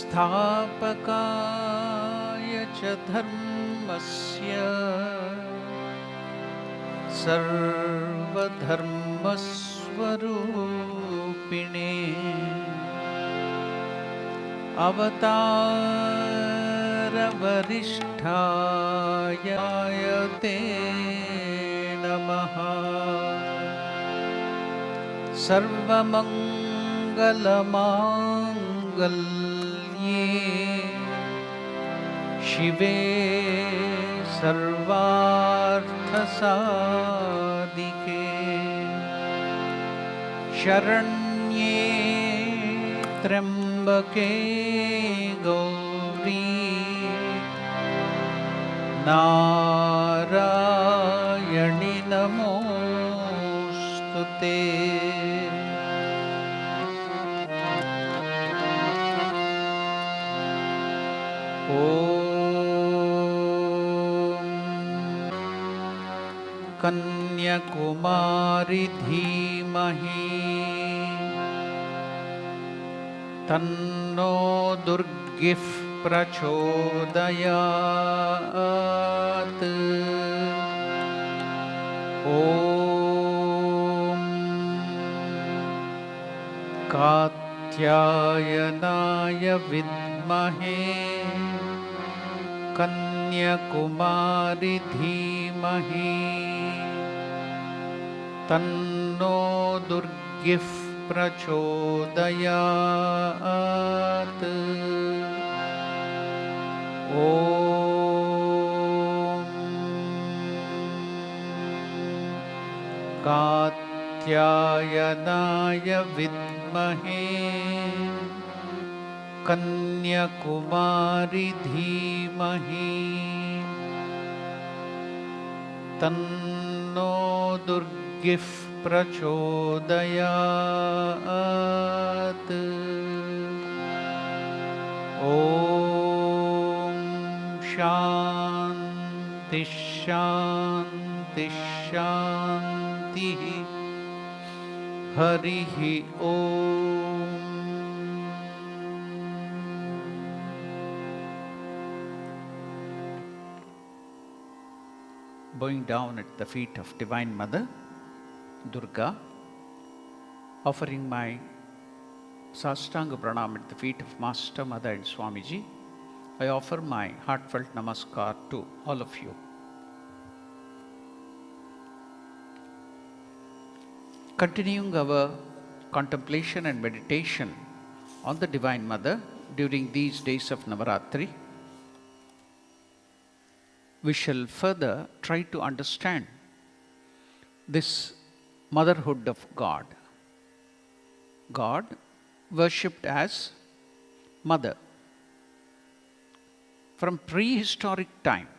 संस्थापकाय च धर्मस्य सर्वधर्मस्वरूपिणे अवतारवरिष्ठाय ते नमः। सर्वमङ्गलमाङ्गल्ये शिवे सर्वार्थसाधिके शरण्ये त्र्यम्बके गौरी नारायणि नमोस्तुते। ॐ कन्याकुमारी धीमहि तन्नो दुर्गिः प्रचोदयात्। ॐ कात्यायनाय विद्महे कन्याकुमारी धीमहि तन्नो दुर्गिः प्रचोदयात्। ॐ कात्यायनाय विद्महे कन्याकुमारी धीमहि तन्नो दुर्गिः प्रचोदयात्। ॐ शान्ति शान्ति शान्तिः। हरिः ॐ। Bowing down at the feet of Divine Mother Durga, offering my Sastanga Pranam at the feet of Master, Mother and Swamiji, I offer my heartfelt namaskar to all of you. Continuing our contemplation and meditation on the Divine Mother during these days of Navaratri, we shall further try to understand this motherhood of God. God worshipped as Mother. From prehistoric time,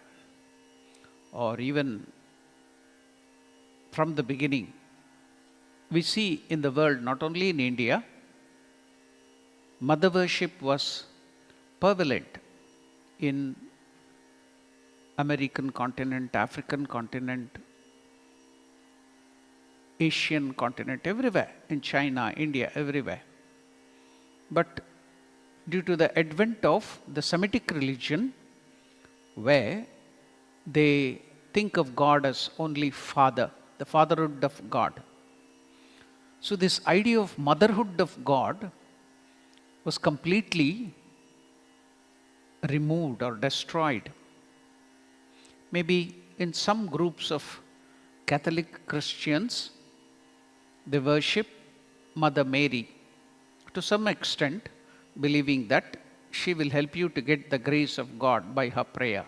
or even from the beginning, we see in the world, not only in India, mother worship was prevalent in American continent, African continent, Asian continent, everywhere, in China, India, everywhere. But due to the advent of the Semitic religion, where they think of God as only Father, the fatherhood of God. So this idea of motherhood of God was completely removed or destroyed. Maybe in some groups of Catholic Christians, they worship Mother Mary to some extent, believing that she will help you to get the grace of God by her prayer.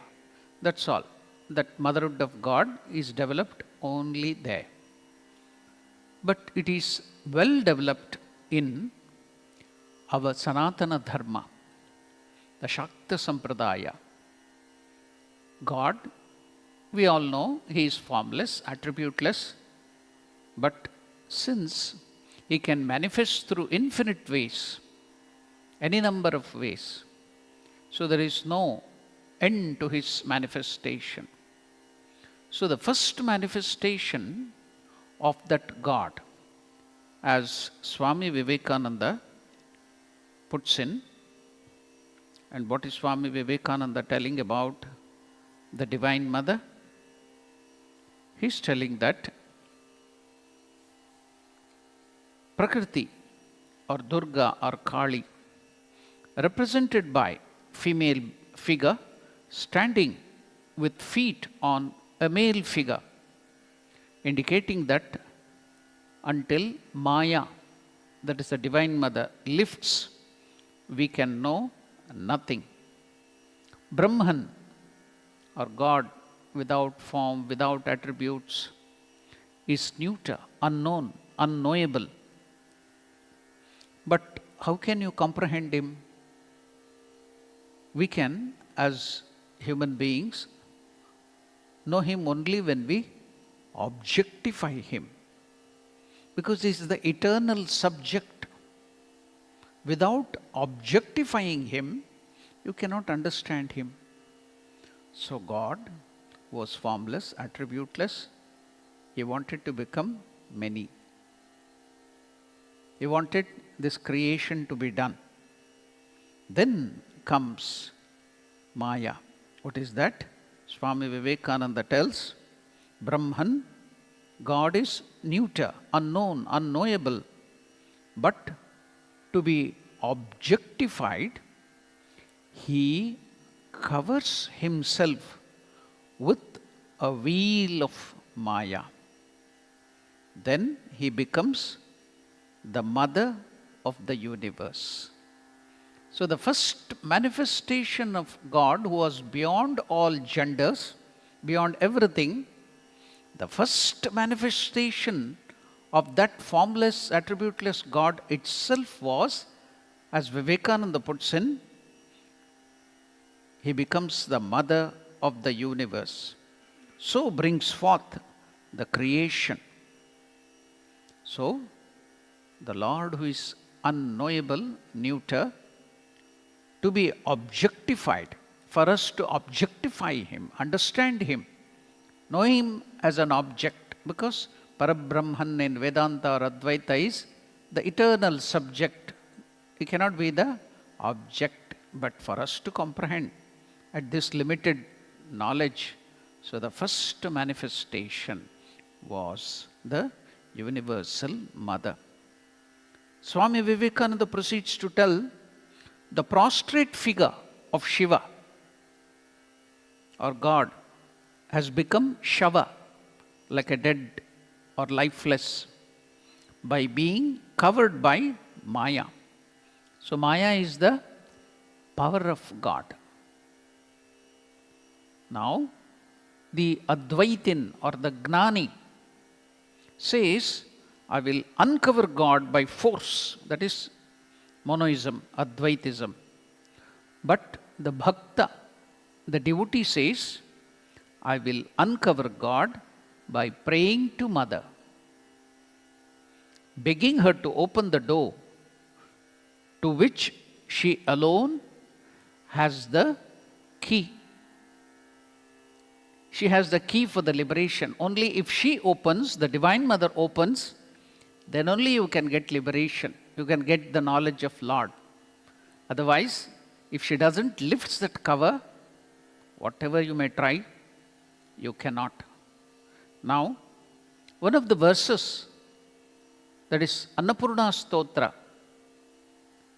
That's all. That motherhood of God is developed only there. But it is well developed in our Sanatana Dharma, the Shakta Sampradaya. God, we all know, He is formless, attributeless, but since He can manifest through infinite ways, any number of ways, so there is no end to His manifestation. So the first manifestation of that God, as Swami Vivekananda puts in, And what is Swami Vivekananda telling about the Divine Mother? He's telling that Prakriti or Durga or Kali, represented by female figure standing with feet on a male figure, indicating that until Maya, that is the Divine Mother, lifts, we can know nothing. Brahman or God without form, without attributes, is neuter, unknown, unknowable. But how can you comprehend him? We can, as human beings, know him only when we objectify him. Because he is the eternal subject. Without objectifying him, you cannot understand him. So God was formless, attributeless. He wanted to become many. He wanted this creation to be done. Then comes Maya. What is that? Swami Vivekananda tells, Brahman, God is neuter, unknown, unknowable. But to be objectified, he covers himself with a veil of Maya. Then he becomes the mother of the universe. So the first manifestation of God, who was beyond all genders, beyond everything, the first manifestation of that formless, attributeless God itself was, as Vivekananda puts in, he becomes the mother of the universe. So brings forth the creation. So the Lord, who is unknowable, neuter, to be objectified, for us to objectify him, understand him, know him as an object, because Parabrahman in Vedanta or Advaita is the eternal subject. He cannot be the object, but for us to comprehend at this limited knowledge. So the first manifestation was the universal mother. Swami Vivekananda proceeds to tell the prostrate figure of Shiva or God has become Shava, like a dead or lifeless, by being covered by Maya. So Maya is the power of God. Now, the Advaitin or the Gnani says, I will uncover God by force. That is monoism, Advaitism. But the Bhakta, the devotee says, I will uncover God by praying to Mother, begging her to open the door to which she alone has the key. She has the key for the liberation. Only if she opens, the Divine Mother opens, then only you can get liberation. You can get the knowledge of Lord. Otherwise, if she doesn't lift that cover, whatever you may try, you cannot. Now, one of the verses, that is Annapurna Stotra,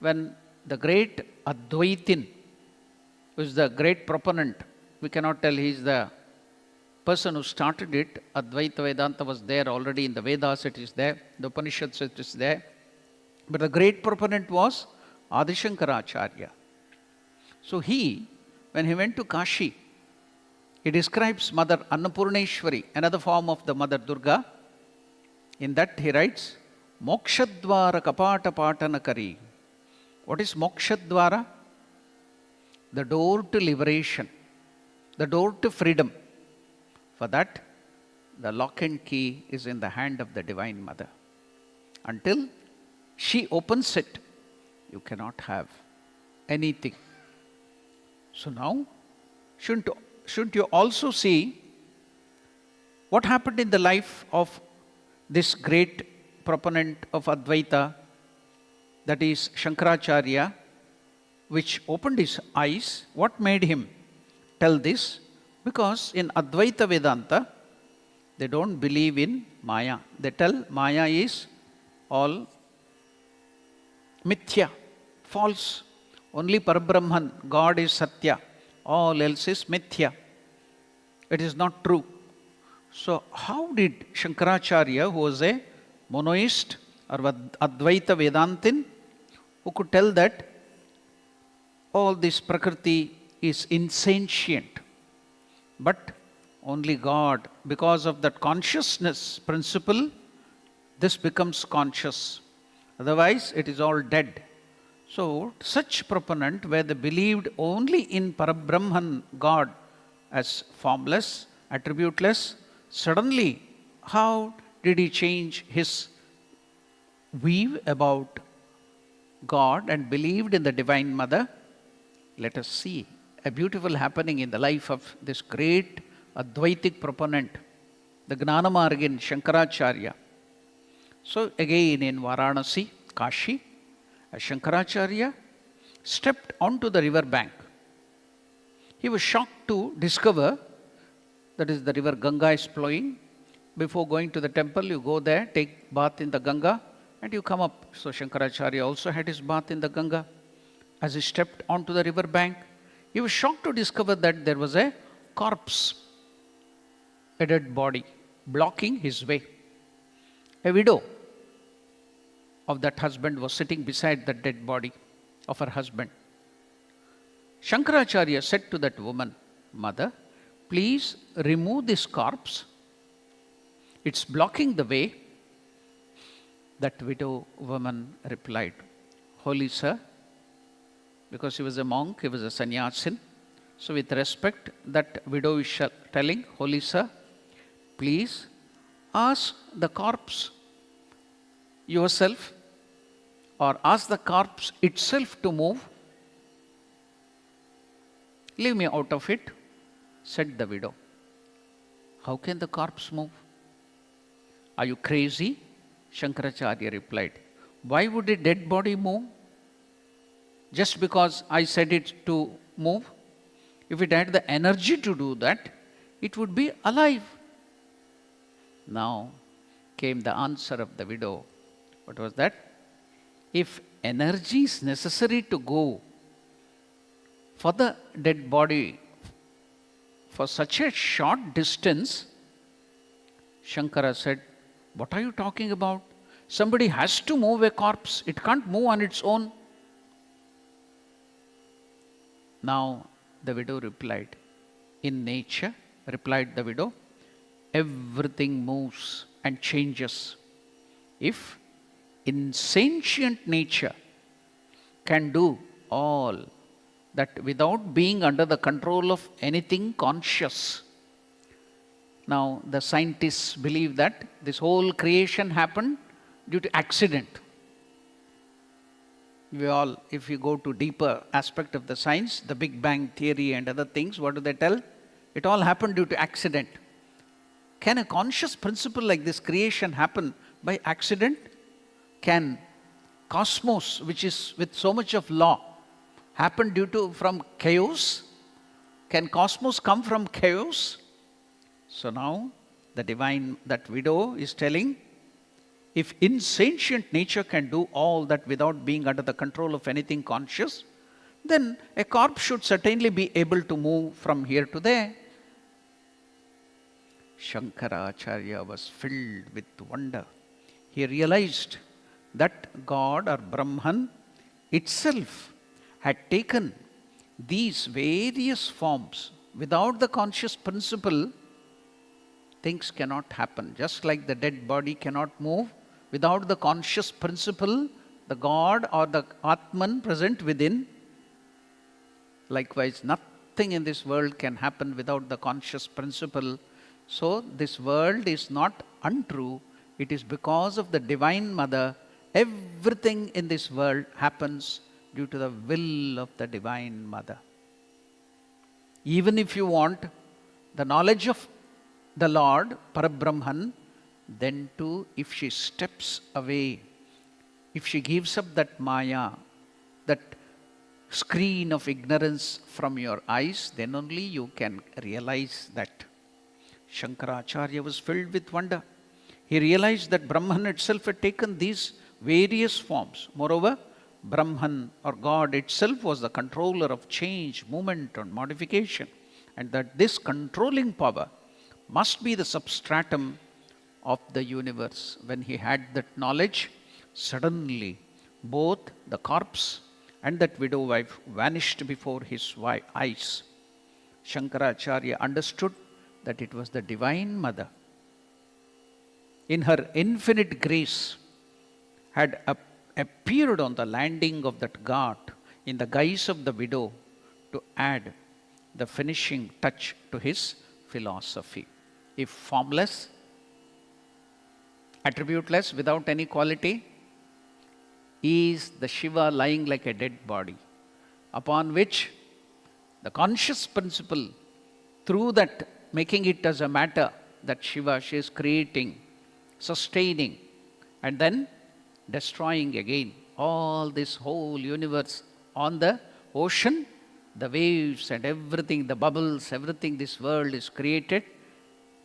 when the great Advaitin, who is the great proponent, we cannot tell he is the person who started it. Advaita Vedanta was there already in the Vedas, it is there, the Upanishads, it is there. But the great proponent was Adi Shankaracharya. So he, when he went to Kashi, he describes Mother Annapurneshwari, another form of the Mother Durga. In that he writes, Mokshadvara Kapata Patanakari. What is Mokshadvara? The door to liberation, the door to freedom. For that, the lock and key is in the hand of the Divine Mother. Until she opens it, you cannot have anything. So now, shouldn't you also see what happened in the life of this great proponent of Advaita, that is Shankaracharya? which opened his eyes. What made him tell this? Because in Advaita Vedanta, they don't believe in Maya. They tell Maya is all mithya, false. Only Parabrahman, God is Satya. All else is mithya. It is not true. So how did Shankaracharya, who was a monoist or Advaita Vedantin, who could tell that all this Prakriti is insentient, but only God, because of that consciousness principle, this becomes conscious. Otherwise, it is all dead. So, such proponent, where they believed only in Parabrahman, God, as formless, attributeless, suddenly, how did he change his view about God and believed in the Divine Mother? Let us see a beautiful happening in the life of this great Advaitic proponent, the Gnanamargin Shankaracharya. So again in Varanasi, Kashi, as Shankaracharya stepped onto the river bank, he was shocked to discover that is the river Ganga is flowing. Before going to the temple, you go there, take bath in the Ganga, and you come up. So Shankaracharya also had his bath in the Ganga. As he stepped onto the river bank, he was shocked to discover that there was a corpse, a dead body, blocking his way. A widow of that husband was sitting beside the dead body of her husband. Shankaracharya said to that woman, "Mother, please remove this corpse. It's blocking the way." That widow woman replied, "Holy sir," because he was a monk, he was a sannyasin. So with respect, that widow is telling, "Holy sir, please ask the corpse yourself or ask the corpse itself to move. Leave me out of it," said the widow. "How can the corpse move?" "Are you crazy?" Shankaracharya replied. "Why would a dead body move? Just because I said it to move? If it had the energy to do that, it would be alive." Now came the answer of the widow. What was that? If energy is necessary to go for the dead body for such a short distance, Shankara said, "What are you talking about? Somebody has to move a corpse. It can't move on its own." Now the widow replied, "In nature," replied the widow, "everything moves and changes. If insentient nature can do all that without being under the control of anything conscious." Now the scientists believe that this whole creation happened due to accident. We all, if you go to deeper aspect of the science, the Big Bang theory and other things, what do they tell? It all happened due to accident. Can a conscious principle like this creation happen by accident? Can cosmos, which is with so much of law, happen from chaos? Can cosmos come from chaos? So now the divine, that widow is telling, if insentient nature can do all that without being under the control of anything conscious, then a corpse should certainly be able to move from here to there. Shankaracharya was filled with wonder. He realized that God or Brahman itself had taken these various forms. Without the conscious principle, things cannot happen. Just like the dead body cannot move, without the conscious principle, the God or the Atman present within, likewise nothing in this world can happen without the conscious principle. So this world is not untrue. It is because of the Divine Mother. Everything in this world happens due to the will of the Divine Mother. Even if you want the knowledge of the Lord, Parabrahman, then too, if she steps away, if she gives up that Maya, that screen of ignorance from your eyes, then only you can realize that. Shankaracharya was filled with wonder. He realized that Brahman itself had taken these various forms. Moreover, Brahman or God itself was the controller of change, movement, and modification, and that this controlling power must be the substratum of the universe. When he had that knowledge, suddenly both the corpse and that widow wife vanished before his eyes. Shankaracharya understood that it was the Divine Mother, in her infinite grace, had appeared on the landing of that ghat in the guise of the widow to add the finishing touch to his philosophy. If formless, attributeless, without any quality, is the Shiva lying like a dead body, upon which the conscious principle, through that making it as a matter, that Shiva, she is creating, sustaining, and then destroying again all this whole universe on the ocean, the waves and everything, the bubbles, everything, this world is created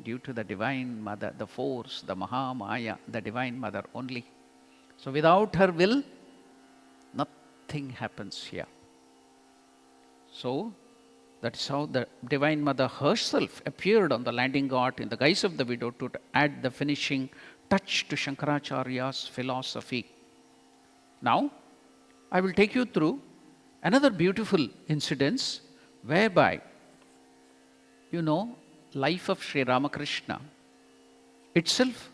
due to the Divine Mother, the force, the Mahamaya, the Divine Mother only. So without her will, nothing happens here. So that is how the Divine Mother herself appeared on the landing ghat in the guise of the widow to add the finishing touch to Shankaracharya's philosophy. Now, I will take you through another beautiful incident whereby, life of Sri Ramakrishna itself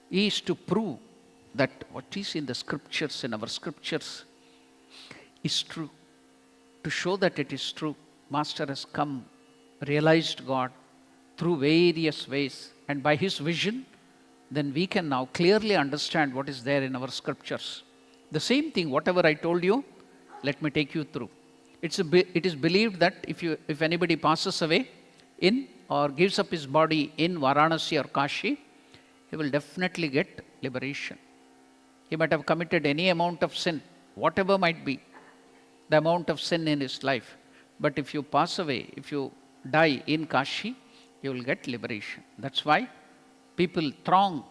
is to prove that what is in the scriptures, in our scriptures, is true. To show that it is true, Master has come, realized God through various ways, and by his vision, then we can now clearly understand what is there in our scriptures. The same thing, whatever I told you, let me take you through. It is believed that if anybody passes away in or gives up his body in Varanasi or Kashi, he will definitely get liberation. He might have committed any amount of sin, whatever might be the amount of sin in his life. But if you pass away, if you die in Kashi, you will get liberation. That's why people throng,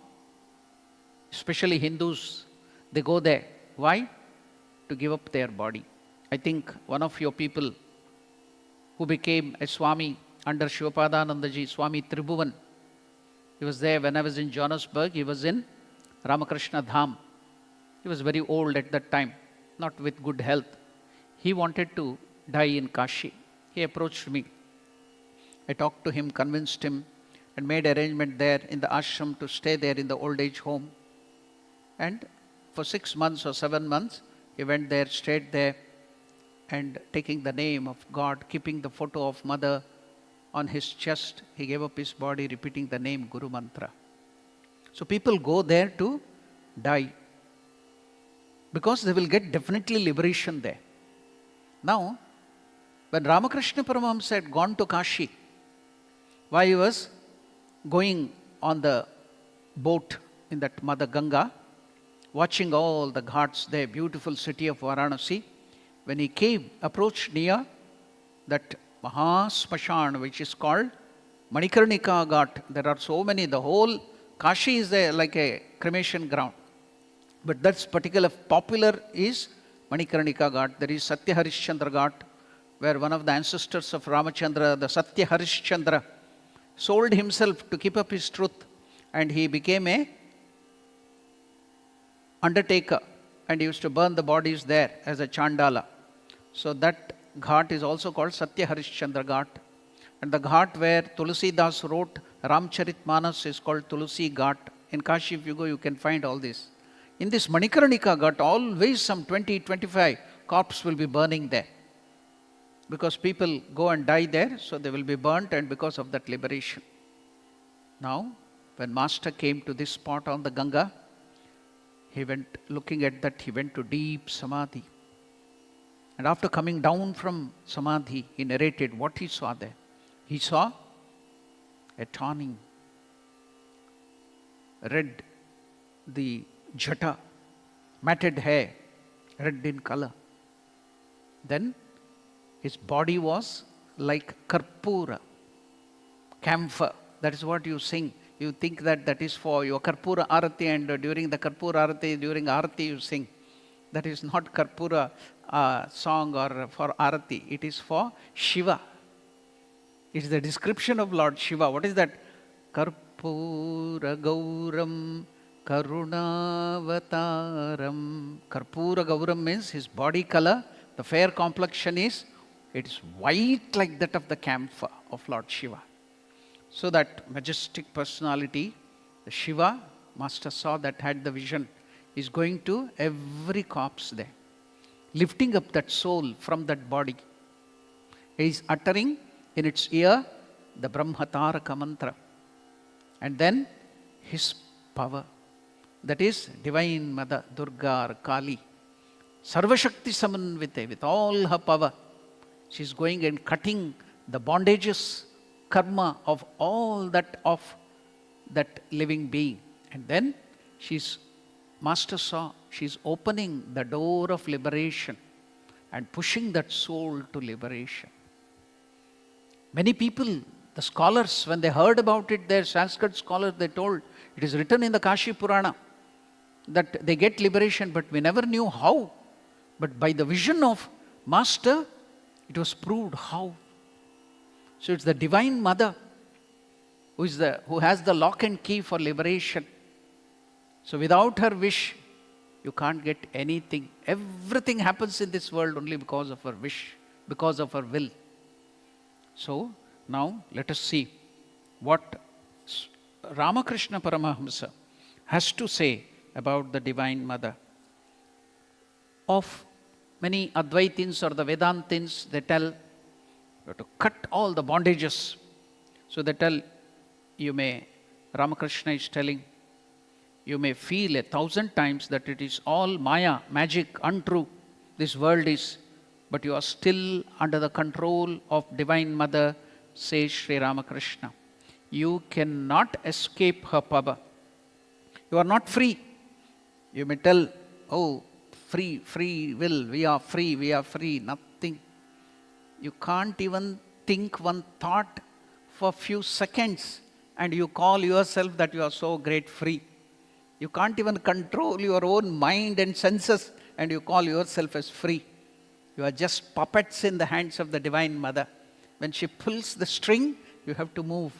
especially Hindus, they go there. Why? To give up their body. I think one of your people who became a Swami under Shivapadanandaji, Swami Tribhuvan, he was there when I was in Johannesburg. He was in Ramakrishna Dham. He was very old at that time, not with good health. He wanted to die in Kashi. He approached me. I talked to him, convinced him, and made arrangement there in the ashram to stay there in the old age home. And for 6 months or 7 months, he went there, stayed there, and taking the name of God, keeping the photo of Mother on his chest, he gave up his body, repeating the name Guru Mantra. So people go there to die, because they will get definitely liberation there. Now, when Ramakrishna Paramahamsa had gone to Kashi, while he was going on the boat in that Mother Ganga, watching all the ghats there, beautiful city of Varanasi, when he came, approached near that Mahasmashan, which is called Manikarnika Ghat. There are so many, the whole Kashi is there like a cremation ground. But that's particular popular is Manikarnika Ghat. There is Satya Harishchandra Ghat, where one of the ancestors of Ramachandra, the Satya Harishchandra, sold himself to keep up his truth, and he became a undertaker, and he used to burn the bodies there as a Chandala. So that ghat is also called Satya Harishchandra Ghat. And the ghat where Tulsi Das wrote Ramcharitmanas is called Tulsi Ghat. In Kashi, if you go, you can find all this. In this Manikarnika Ghat, always some 20-25 corpses will be burning there. Because people go and die there, so they will be burnt, and because of that liberation. Now, when Master came to this spot on the Ganga, he went, looking at that, he went to deep Samadhi. And after coming down from Samadhi, he narrated what he saw there. He saw a tawny, red, the jata, matted hair, red in color. Then his body was like karpura, camphor. That is what you sing. You think that that is for your karpura arati, and during the karpura arati, during arati you sing. That is not karpura song or for arati. It is for Shiva. It is the description of Lord Shiva. What is that? Karpura Gauram Karunavataram. Karpura Gauram means his body color, the fair complexion is, it is white like that of the camphor of Lord Shiva. So that majestic personality, the Shiva, Master saw that, had the vision, is going to every corpse there, lifting up that soul from that body. He is uttering in its ear the Brahmataraka mantra. And then his power, that is Divine Mother Durga or Kali, Sarvashakti Samanvite, with all her power, she is going and cutting the bondages, karma of all that of that living being. And then Master saw, she is opening the door of liberation and pushing that soul to liberation. Many people, the scholars, when they heard about it, their Sanskrit scholars, they told, it is written in the Kashi Purana that they get liberation, but we never knew how. But by the vision of Master, it was proved how. So it's the Divine Mother who has the lock and key for liberation. So without her wish, you can't get anything. Everything happens in this world only because of her wish, because of her will. So now let us see what Ramakrishna Paramahamsa has to say about the Divine Mother. Of many Advaitins or the Vedantins, they tell you have to cut all the bondages. So they tell, Ramakrishna is telling, you may feel 1,000 times that it is all Maya, magic, untrue, this world is, but you are still under the control of Divine Mother, says Sri Ramakrishna. You cannot escape her power. You are not free. You may tell, oh, free will, we are free, nothing. You can't even think one thought for a few seconds and you call yourself that you are so great free. You can't even control your own mind and senses and you call yourself as free. You are just puppets in the hands of the Divine Mother. When she pulls the string, you have to move.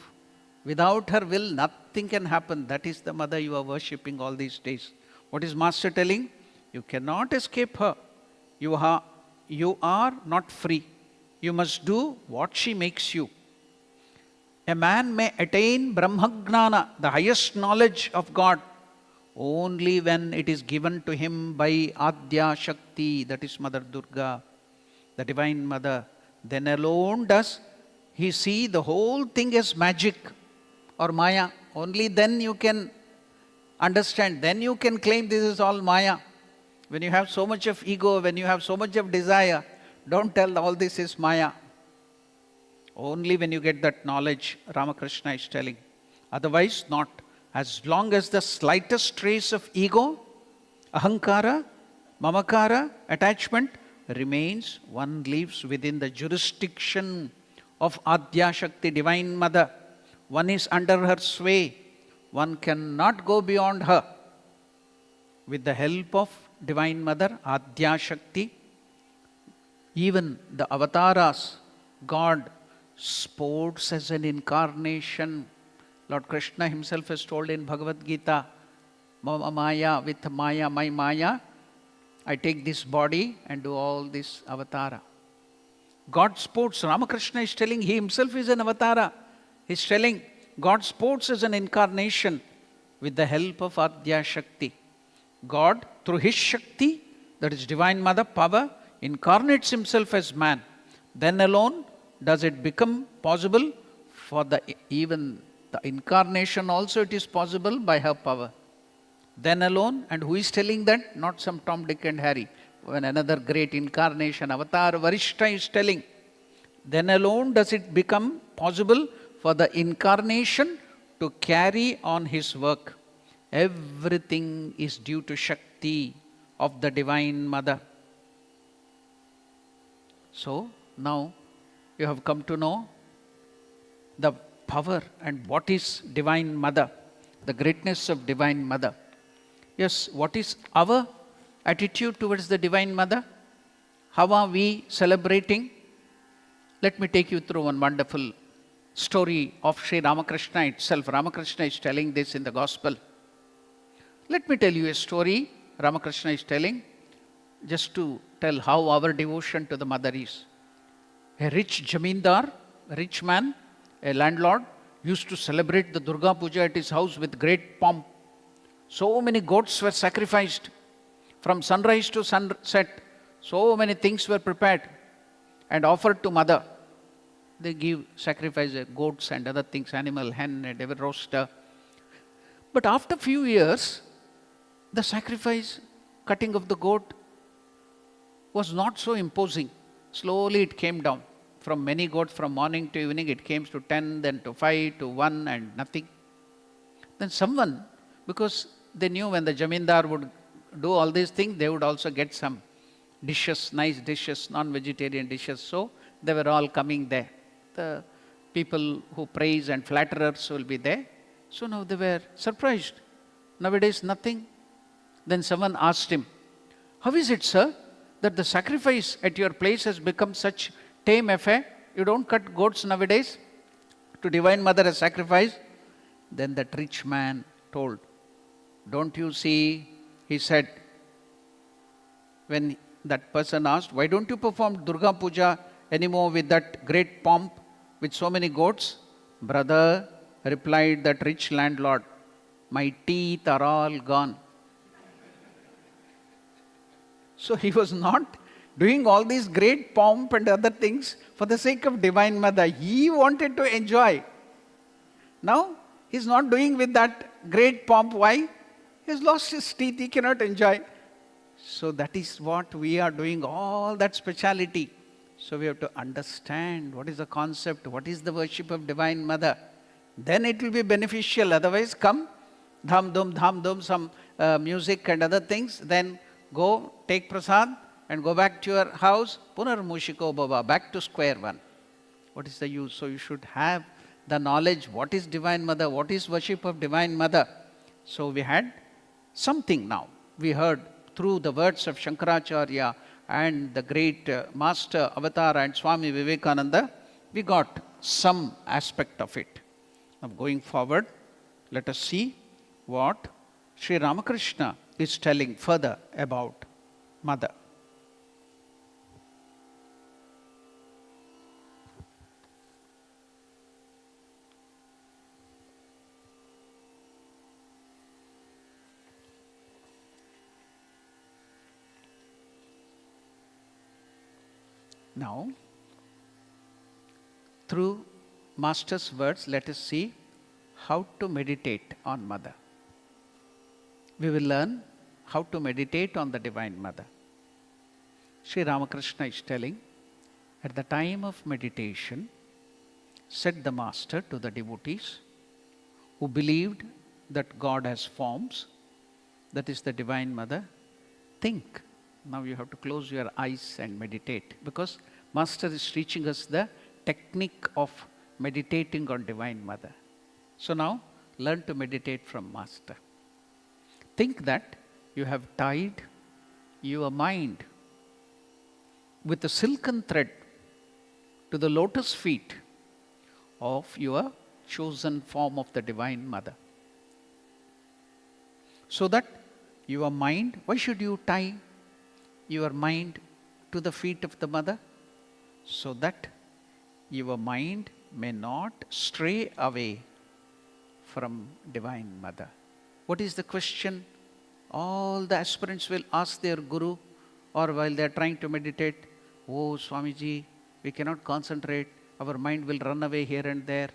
Without her will, nothing can happen. That is the Mother you are worshipping all these days. What is Master telling? You cannot escape her. You are not free. You must do what she makes you. A man may attain Brahmagnana, the highest knowledge of God, only when it is given to him by Adya Shakti, that is Mother Durga, the Divine Mother. Then alone does he see the whole thing as magic or Maya. Only then you can understand. Then you can claim this is all Maya. When you have so much of ego, when you have so much of desire, don't tell all this is Maya. Only when you get that knowledge, Ramakrishna is telling. Otherwise not. As long as the slightest trace of ego, ahankara, mamakara, attachment remains, one lives within the jurisdiction of Adya Shakti, Divine Mother. One is under her sway. One cannot go beyond her. With the help of Divine Mother, Adya Shakti, even the avatars, God sports as an incarnation. Lord Krishna himself has told in Bhagavad Gita, Maya, with Maya, my Maya, I take this body and do all this avatara. God sports. Ramakrishna is telling he himself is an avatara. He is telling God sports as an incarnation with the help of Adya Shakti. God, through his Shakti, that is Divine Mother power, incarnates himself as man. Then alone does it become possible for even the incarnation also it is possible by her power. Then alone, and who is telling that? Not some Tom, Dick and Harry. When another great incarnation, Avatar Varishta is telling, then alone does it become possible for the incarnation to carry on his work. Everything is due to Shakti of the Divine Mother. So now you have come to know the power and what is Divine Mother, the greatness of Divine Mother. Yes, what is our attitude towards the Divine Mother? How are we celebrating? Let me take you through one wonderful story of Sri Ramakrishna itself. Ramakrishna is telling this in the Gospel. Let me tell you a story Ramakrishna is telling, just to tell how our devotion to the Mother is. A rich Jamindar, a rich man, a landlord, used to celebrate the Durga Puja at his house with great pomp. So many goats were sacrificed. From sunrise to sunset, so many things were prepared and offered to Mother. They give sacrifice goats and other things, animal, hen, and every roaster. But after few years, the sacrifice, cutting of the goat, was not so imposing. Slowly it came down. From many goats, from morning to evening, it came to 10, then to 5, to 1, and nothing. Then someone, because they knew when the Jamindar would do all these things, they would also get some dishes, nice dishes, non-vegetarian dishes. So they were all coming there. The people who praise and flatterers will be there. So now they were surprised. Nowadays nothing. Then someone asked him, "How is it, sir, that the sacrifice at your place has become such tame affair? You don't cut goats nowadays to Divine Mother as sacrifice?" Then that rich man told, "Don't you see," he said, when that person asked, "Why don't you perform Durga Puja anymore with that great pomp, with so many goats?" "Brother," replied that rich landlord, "my teeth are all gone." So he was not doing all these great pomp and other things for the sake of Divine Mother. He wanted to enjoy. Now he's not doing with that great pomp. Why? He's lost his teeth, he cannot enjoy. So that is what we are doing, all that speciality. So we have to understand what is the concept, what is the worship of Divine Mother. Then it will be beneficial. Otherwise, come, dham dum, some music and other things. Then go, take prasad and go back to your house. Punar mushiko baba, back to square one. What is the use? So you should have the knowledge, what is Divine Mother, what is worship of Divine Mother. So we had something now. We heard through the words of Shankaracharya and the great Master Avatar and Swami Vivekananda, we got some aspect of it. Now going forward, let us see what Sri Ramakrishna is telling further about Mother. Now, through Master's words, let us see how to meditate on Mother. We will learn how to meditate on the Divine Mother. Sri Ramakrishna is telling, at the time of meditation, said the Master to the devotees who believed that God has forms, that is the Divine Mother, think. Now you have to close your eyes and meditate, because Master is teaching us the technique of meditating on Divine Mother. So now learn to meditate from Master. Think that you have tied your mind with a silken thread to the lotus feet of your chosen form of the Divine Mother. So that your mind, why should you tie your mind to the feet of the Mother? So that your mind may not stray away from Divine Mother. What is the question all the aspirants will ask their Guru, or while they are trying to meditate? "Oh Swamiji, we cannot concentrate, our mind will run away here and there."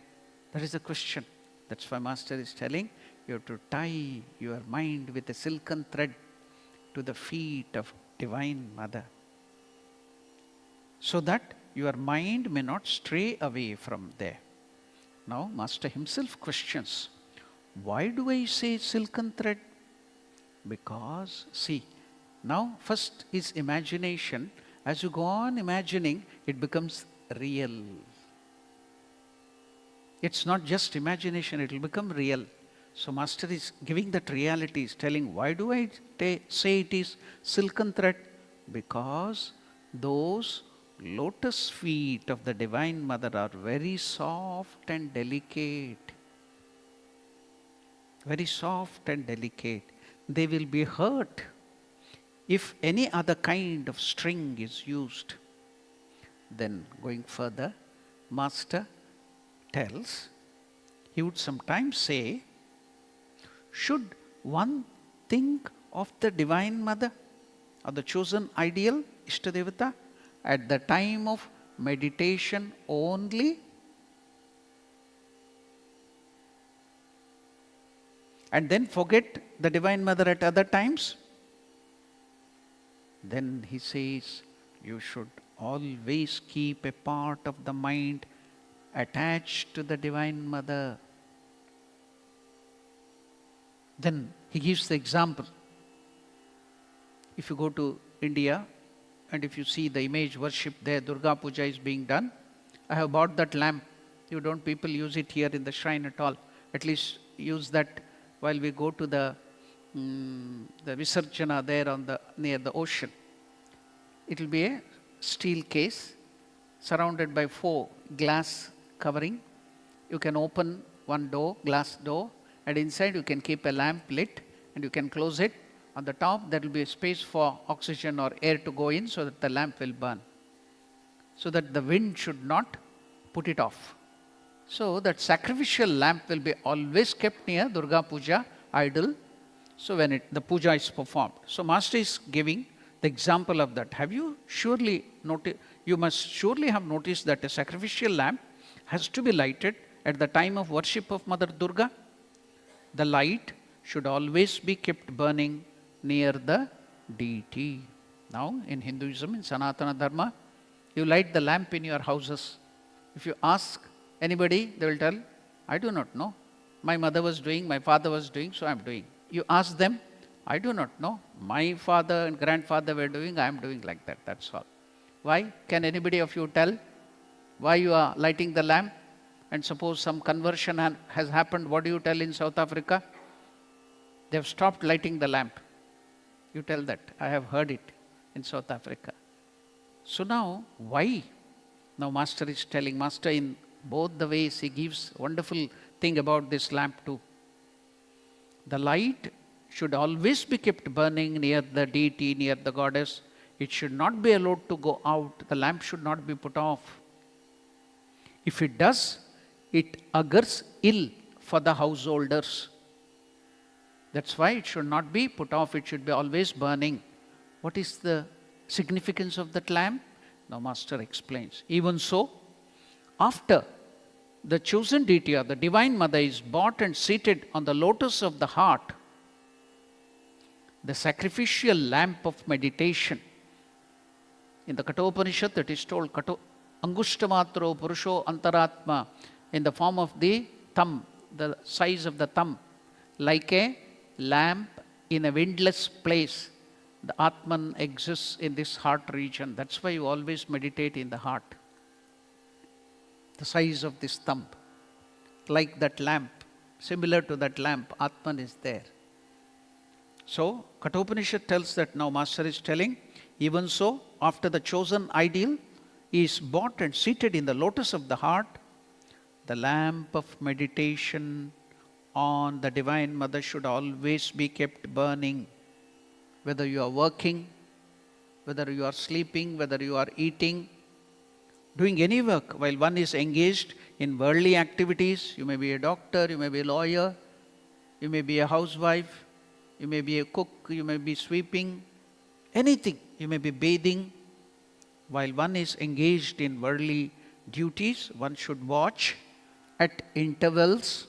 That is the question. That's why Master is telling, you have to tie your mind with a silken thread to the feet of Divine Mother, so that your mind may not stray away from there. Now Master himself questions, why do I say silken thread? Because, see, now first his imagination As you go on imagining, it becomes real. It's not just imagination, it will become real. So Master is giving that reality, is telling, why do I say it is silken thread? Because those lotus feet of the Divine Mother are very soft and delicate. Very soft and delicate. They will be hurt if any other kind of string is used. Then going further, Master tells, he would sometimes say, should one think of the Divine Mother or the chosen ideal, Ishtadevata, at the time of meditation only? And then forget the Divine Mother at other times? Then he says, you should always keep a part of the mind attached to the Divine Mother. Then he gives the example. If you go to India and if you see the image worship there, Durga Puja is being done. I have bought that lamp. Don't people use it here in the shrine at all? At least use that while we go to the Visarjana there near the ocean. It will be a steel case surrounded by 4 glass covering. You can open one door, glass door, and inside you can keep a lamp lit and you can close it. On the top there will be a space for oxygen or air to go in so that the lamp will burn, so that the wind should not put it off. So that sacrificial lamp will be always kept near Durga Puja idol, so when the puja is performed. So Master is giving the example of that. Have you surely noticed? You must surely have noticed that a sacrificial lamp has to be lighted at the time of worship of Mother Durga. The light should always be kept burning near the deity. Now in Hinduism, in Sanatana Dharma, you light the lamp in your houses. If you ask anybody, they will tell, I do not know. My mother was doing, my father was doing, so I am doing. You ask them, I do not know. My father and grandfather were doing, I am doing like that, that's all. Why? Can anybody of you tell why you are lighting the lamp? And suppose some conversion has happened, what do you tell in South Africa? They have stopped lighting the lamp. You tell that. I have heard it in South Africa. So now, why? Now Master is telling, Master in both the ways, he gives wonderful thing about this lamp too. The light should always be kept burning near the deity, near the goddess. It should not be allowed to go out. The lamp should not be put off. If it does, it augurs ill for the householders. That's why it should not be put off. It should be always burning. What is the significance of that lamp? Now Master explains. Even so, after the chosen deity or the Divine Mother is brought and seated on the lotus of the heart, the sacrificial lamp of meditation. In the Kathopanishad it is told, Angushtamatro Purusho Antaratma, in the form of the thumb, the size of the thumb, like a lamp in a windless place. The Atman exists in this heart region. That's why you always meditate in the heart. The size of this thumb, like that lamp, similar to that lamp, Atman is there. So, Kathopanishad tells that now Master is telling, even so, after the chosen ideal is brought and seated in the lotus of the heart, the lamp of meditation on the Divine Mother should always be kept burning. Whether you are working, whether you are sleeping, whether you are eating, doing any work, while one is engaged in worldly activities, you may be a doctor, you may be a lawyer, you may be a housewife, you may be a cook, you may be sweeping, anything, you may be bathing. While one is engaged in worldly duties, one should watch at intervals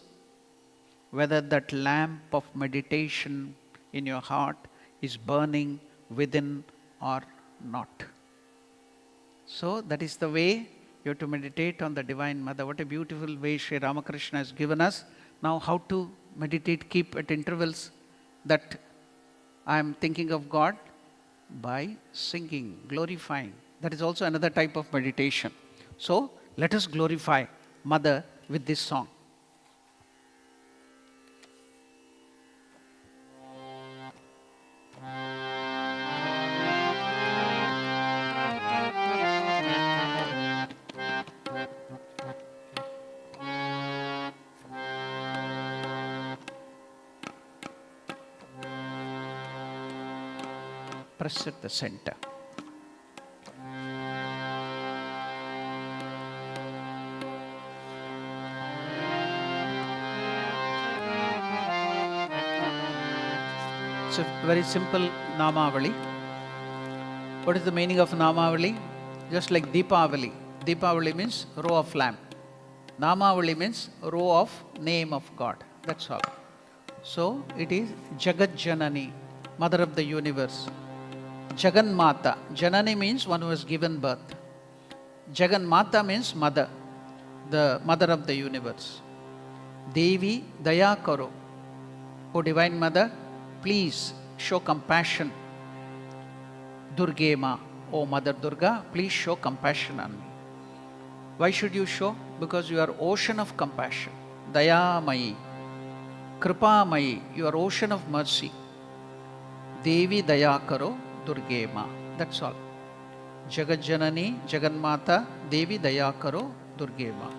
whether that lamp of meditation in your heart is burning within or not. So that is the way you have to meditate on the Divine Mother. What a beautiful way Sri Ramakrishna has given us. Now how to meditate, keep at intervals that I am thinking of God, by singing, glorifying. That is also another type of meditation. So let us glorify Mother with this song. Press at the center. It's a very simple Namavali. What is the meaning of Namavali? Just like Deepavali. Deepavali means row of lamp. Namavali means row of name of God. That's all. So it is Jagat Janani, Mother of the Universe. Jagan Mata. Janani means one who has given birth. Jagan Mata means mother, the mother of the universe. Devi Daya Karo. O Divine Mother, please show compassion. Durge Ma, O Mother Durga, please show compassion on me. Why should you show? Because you are ocean of compassion. Daya Mai, Kripa Mai, you are ocean of mercy. Devi Daya Karo, Durge Ma. That's all. Jagat Janani, Jagan Mata, Devi Daya Karo, Durge Ma.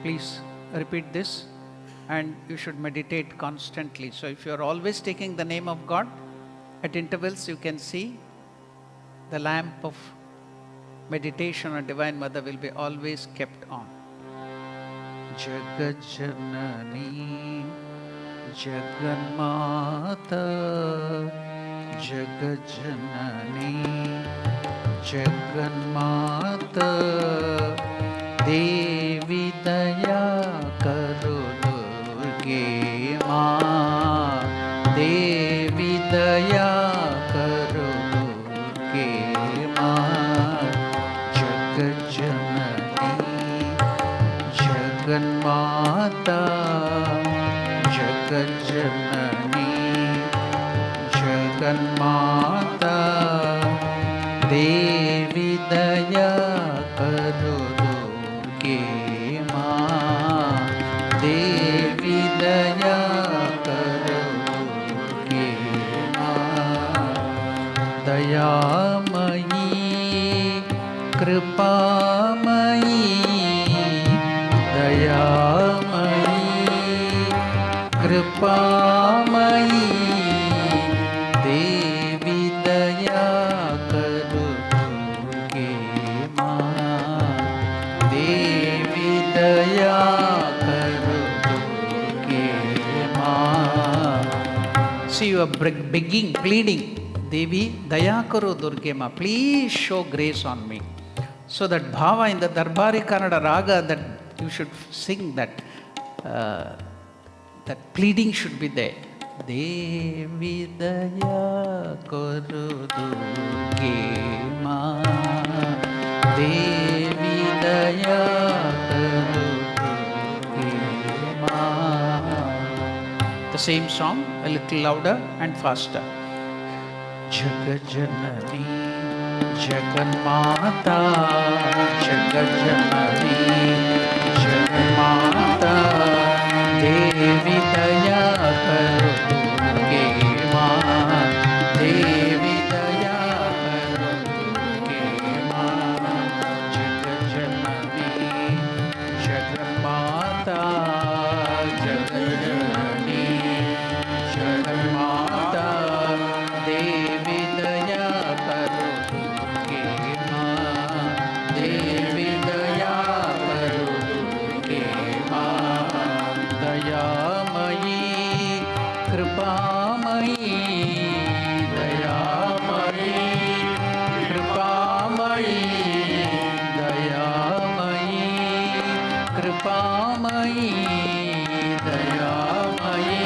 Please repeat this and you should meditate constantly. So if you are always taking the name of God, at intervals you can see the lamp of meditation on Divine Mother will be always kept on. Jagat Janani, Jagan Mata, Jagat Janani, Jagan Mata, Devi Daya Karo Durge Ma, Devi Daya Karo Durge Ma, Jagat Janani, Jagan Mata, Jagat Janani, Jagan Mata, Devi Daya Karo Durge Ma, Devi Daya Karo Durge Ma, Dayamayi, Kripamayi, Dayamayi, Kripamayi, Devi Daya Karo Durge Ma, Devi Daya Karo Durge Ma. See, you are begging, pleading. Devi Daya Karo Durge Ma, please show grace on me. So that bhava in the Darbari Kannada raga, that you should sing that, that pleading should be there. Devi Daya Karo Durge Ma, Devi Daya Karo Durge Ma. The same song, a little louder and faster. Jagat Janani, Jagan Mata, Jagat Janani, Jagan Mata, Devi Daya Karo Durge Ma, Devi Daya Karo Durge Ma, Jagat Janani, Jagan Mata, Jagat Janani, Jagan Mata, Devi Daya Karo Durge Ma, Devi Daya Karo Durge Ma, Dayamayi, Kripamayi, Dayamayi, Kripamayi, Dayamayi, Kripamayi, Dayamayi,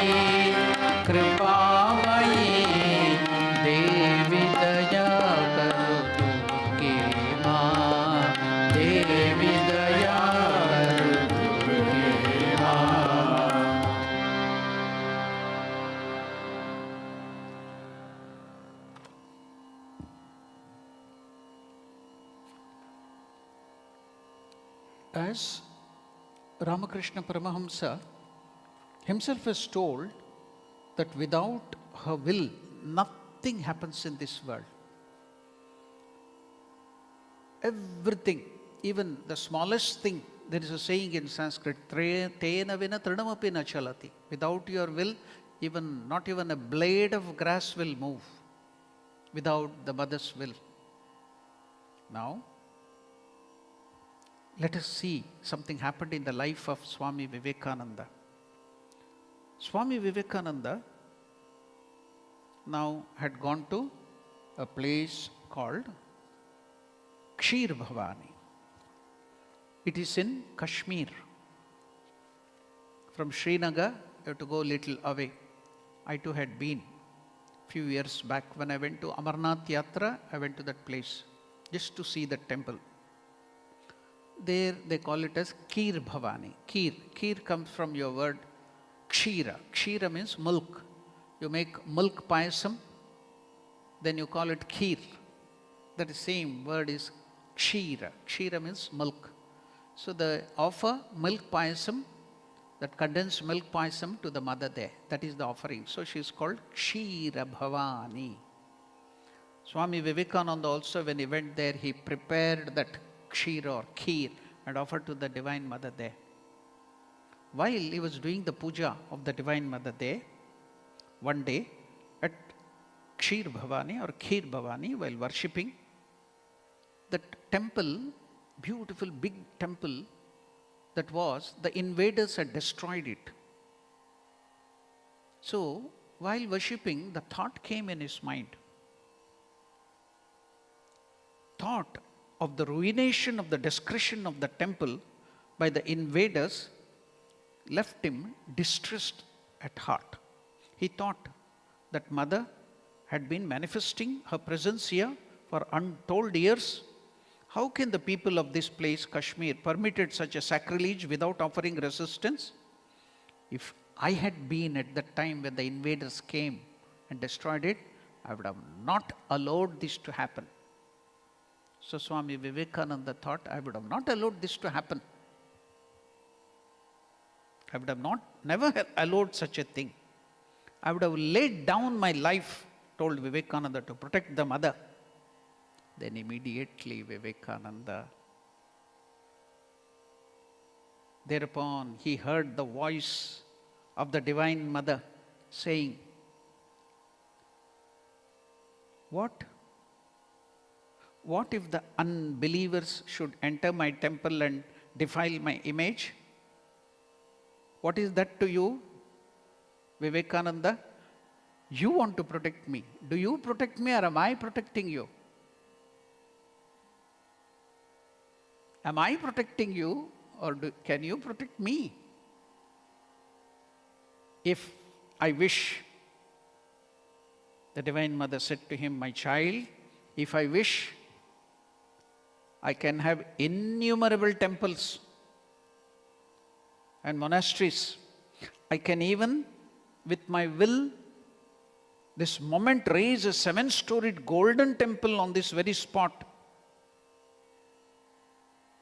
Kripamayi, Devi Daya Karo Durge Ma, Devi Daya Karo Durge Ma. As Ramakrishna Paramahamsa himself is told that without her will, nothing happens in this world. Everything, even the smallest thing, there is a saying in Sanskrit, Tena vina trinamapi na chalati. Without your will, not even a blade of grass will move without the mother's will. Now, let us see something happened in the life of Swami Vivekananda. Swami Vivekananda now had gone to a place called Kshir Bhavani. It is in Kashmir. From Srinagar, you have to go a little away. I too had been few years back when I went to Amarnath Yatra. I went to that place just to see that temple. There they call it as Kheer Bhavani. Kheer comes from your word Kshira. Kshira means milk. You make milk payasam, then you call it Kheer. That same word is Kshira. Kshira means milk. So they offer milk payasam, that condensed milk payasam to the mother there. That is the offering. So she is called Kshira Bhavani. Swami Vivekananda also, when he went there, he prepared that Kshira or Kheer and offered to the Divine Mother there. While he was doing the puja of the Divine Mother there, one day at Kshir Bhavani or Kheer Bhavani, while worshipping, that temple, beautiful big temple that was, the invaders had destroyed it. So, while worshipping, the thought came in his mind. Thought of the ruination of the desecration of the temple by the invaders left him distressed at heart. He thought that Mother had been manifesting her presence here for untold years. How can the people of this place, Kashmir, permitted such a sacrilege without offering resistance? If I had been at the time when the invaders came and destroyed it, I would have not allowed this to happen. So Swami Vivekananda thought, I would have not allowed this to happen. I would have never allowed such a thing. I would have laid down my life, told Vivekananda, to protect the mother. Then immediately Vivekananda, thereupon he heard the voice of the Divine Mother saying, What if the unbelievers should enter my temple and defile my image? What is that to you, Vivekananda? You want to protect me. Do you protect me or am I protecting you? Am I protecting you or can you protect me? If I wish, the Divine Mother said to him, my child, if I wish, I can have innumerable temples and monasteries. I can even, with my will, this moment raise a 7-storied golden temple on this very spot.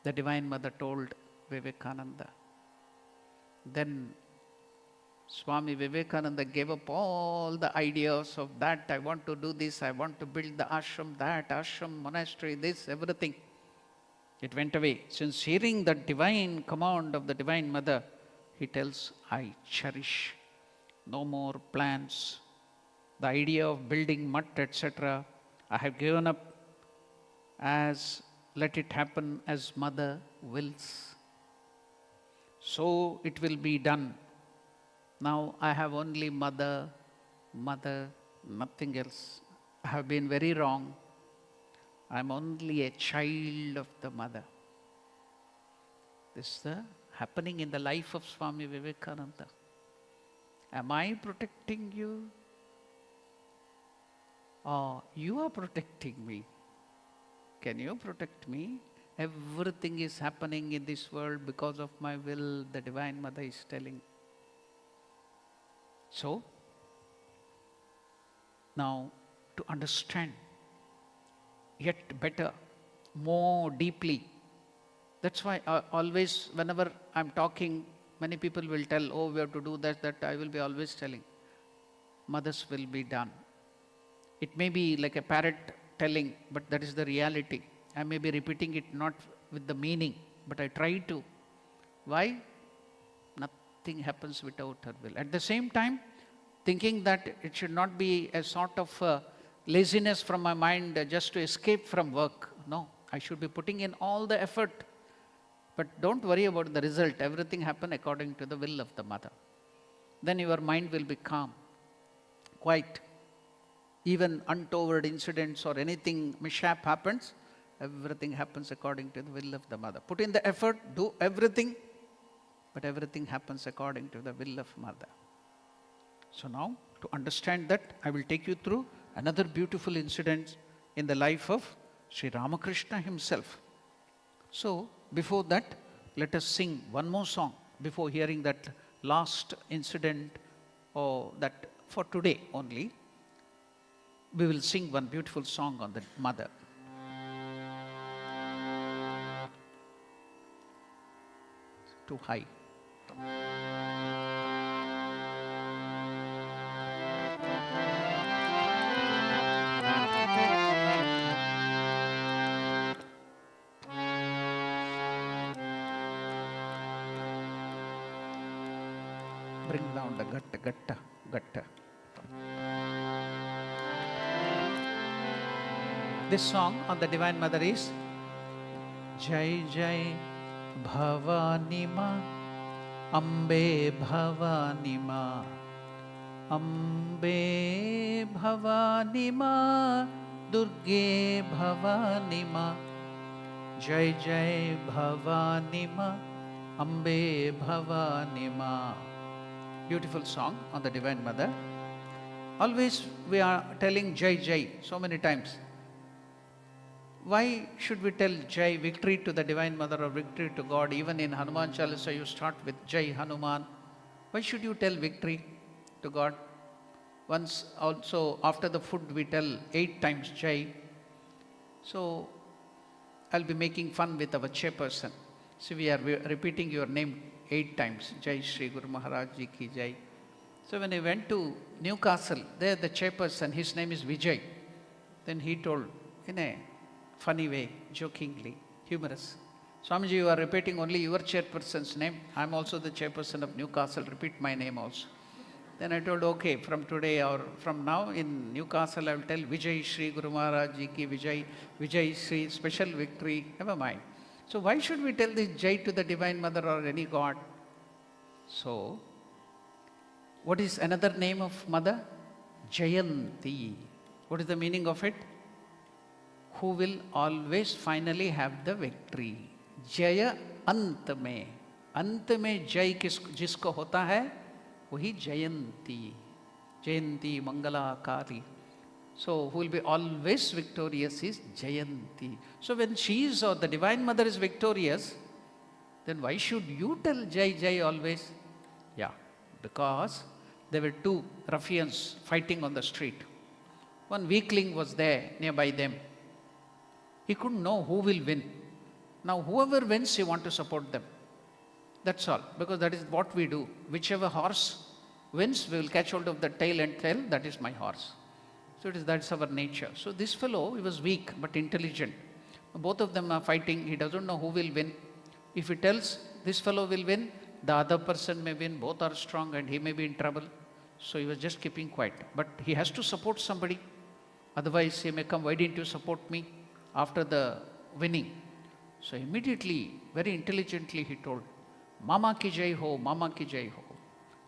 The Divine Mother told Vivekananda. Then Swami Vivekananda gave up all the ideas of that. I want to do this, I want to build the ashram, that ashram, monastery, this, everything. It went away. Since hearing the divine command of the Divine Mother, he tells, I cherish no more plans. The idea of building mutt, etc., I have given up, as let it happen as Mother wills. So it will be done. Now I have only Mother, nothing else. I have been very wrong. I am only a child of the Mother. This is happening in the life of Swami Vivekananda. Am I protecting you? Or you are protecting me? Can you protect me? Everything is happening in this world because of my will, the Divine Mother is telling. So, now to understand yet better, more deeply, That's why always, whenever I'm talking, many people will tell, oh, we have to do that, that. I will be always telling, mothers will be done. It may be like a parrot telling, but that is the reality. I may be repeating it not with the meaning, but I try to. Why? Nothing happens without her will. At the same time, thinking that it should not be a sort of laziness from my mind just to escape from work. No, I should be putting in all the effort. But don't worry about the result. Everything happen according to the will of the mother. Then your mind will be calm, quiet. Even untoward incidents or anything mishap happens, everything happens according to the will of the mother. Put in the effort, do everything, but everything happens according to the will of mother. So now, to understand that, I will take you through another beautiful incident in the life of Sri Ramakrishna himself. So, before that, let us sing one more song before hearing that last incident, or that for today only. We will sing one beautiful song on the mother. Too high. Bring down the gatta. This song on the Divine Mother is Jai Jai Bhavani Ma, Ambe Bhavani Ma, Ambe Bhavani Ma, Durge Bhavani Ma, Jai Jai Bhavani Ma, Ambe Bhavani Ma. Beautiful song on the Divine Mother. Always we are telling Jai Jai so many times. Why should we tell Jai, victory to the Divine Mother or victory to God? Even in Hanuman Chalisa you start with Jai Hanuman. Why should you tell victory to God? Once also after the food we tell 8 times Jai. So I'll be making fun with our chairperson. So we are repeating your name 8 times. Jai Shri Guru Maharaj Ji Ki Jai. So when I went to Newcastle, there the chairperson, his name is Vijay. Then he told in a funny way, jokingly, humorous, Swamiji, you are repeating only your chairperson's name. I am also the chairperson of Newcastle. Repeat my name also. Then I told, okay, from today or from now in Newcastle, I will tell Vijay Shri Guru Maharaj Ji Ki Vijay, Vijay Shri, special victory, never mind. So why should we tell this Jai to the Divine Mother or any God? So, what is another name of Mother? Jayanti. What is the meaning of it? Who will always finally have the victory. Jaya अंत में जय जिसको होता है वही जयंती. Jayanti Mangalakari. So who will be always victorious is Jayanti. So when she is or the Divine Mother is victorious, then why should you tell Jai Jai always? Yeah, because there were 2 ruffians fighting on the street. One weakling was there nearby them. He couldn't know who will win. Now whoever wins, he want to support them. That's all, because that is what we do. Whichever horse wins, we will catch hold of the tail and tell, that is my horse. So that's our nature. So this fellow, he was weak but intelligent. Both of them are fighting. He doesn't know who will win. If he tells this fellow will win, the other person may win. Both are strong and he may be in trouble. So he was just keeping quiet. But he has to support somebody. Otherwise he may come, why didn't you support me after the winning? So immediately, very intelligently he told, Mama ki jai ho, Mama ki jai ho.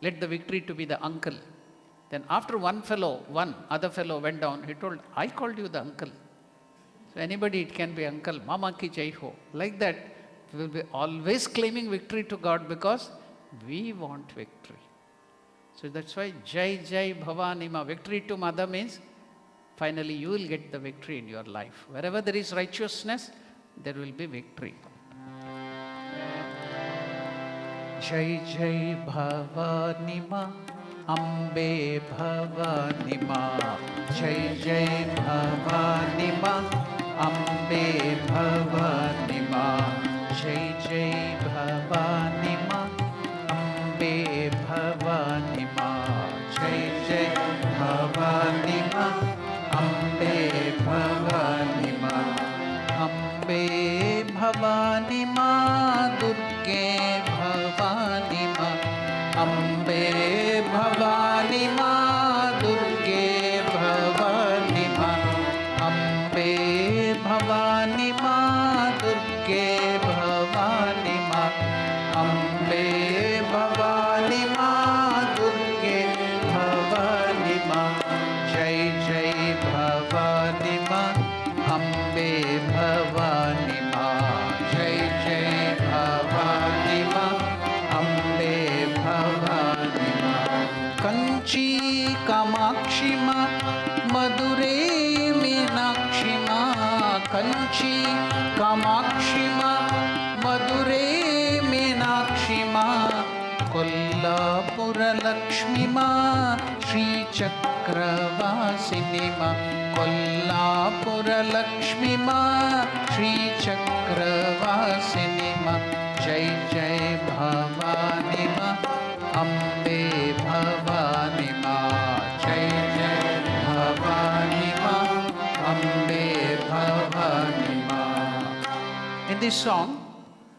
Let the victory to be the uncle. Then after one other fellow went down, he told, I called you the uncle. So anybody, it can be uncle, Mama ki jai ho. Like that, we will be always claiming victory to God because we want victory. So that's why Jai Jai Bhavani Ma, victory to Mother means finally you will get the victory in your life. Wherever there is righteousness, there will be victory. Jai Jai Bhavani Ma, Ambe Bhavani Ma, Jai Jai Bhavani Ma, Ambe Bhavani Ma, Jai Jai Bhavani Ma, Ambe Bhavani Ma, Jai Jai Bhavani Ma, Ambe Bhavani Ma, Ambe Bhavani Ma, Durge Bhavani Ma, Ambe Bhavani Ma, Durge Bhavani Ma, Ambe Bhavani Ma, Durge Bhavani Ma, Ambe Bhavani Ma, Durge Bhavani Ma, Jai Jai Bhavani Ma, Ambe Bhavani Ma, Jai Jai Bhavani Ma, Ambe Bhavani Ma, Kanchi Kamakshi Ma, Madure Meenakshi Ma, Kanchi Kamakshi Ma, Madure Meenakshi Ma, Kollapura Lakshmi Ma, Shri Chakravasini Ma, Kollapura Lakshmi Ma, Shri Chakravasini Ma, Jai Jai Bhavani Ma, Ambe Bhavani Ma, Jai Jai Bhavani Ma, Ambe Bhavani Ma. In this song,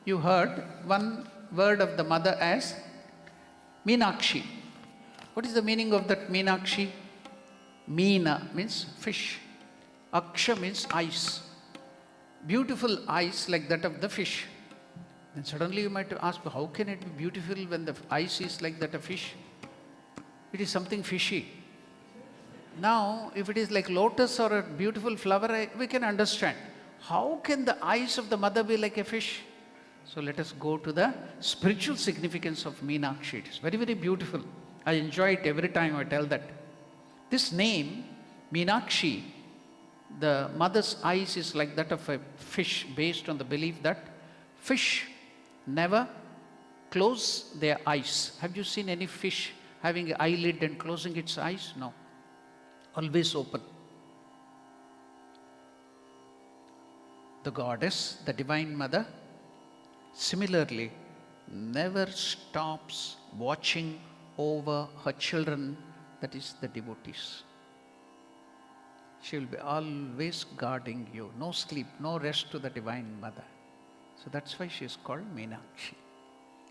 you heard one word of the mother as Meenakshi. What is the meaning of that Meenakshi? Meena means fish. Aksha means eyes. Beautiful eyes like that of the fish. Then suddenly you might ask, how can it be beautiful when the eyes is like that of fish? It is something fishy. Now, if it is like lotus or a beautiful flower, we can understand. How can the eyes of the mother be like a fish? So let us go to the spiritual significance of Meenakshi. It is very, very beautiful. I enjoy it every time I tell that. This name, Meenakshi, the mother's eyes is like that of a fish, based on the belief that fish never close their eyes. Have you seen any fish having an eyelid and closing its eyes? No. Always open. The goddess, the Divine Mother, similarly, never stops watching over her children, that is the devotees. She will be always guarding you. No sleep, no rest to the Divine Mother. So that's why she is called Meenakshi.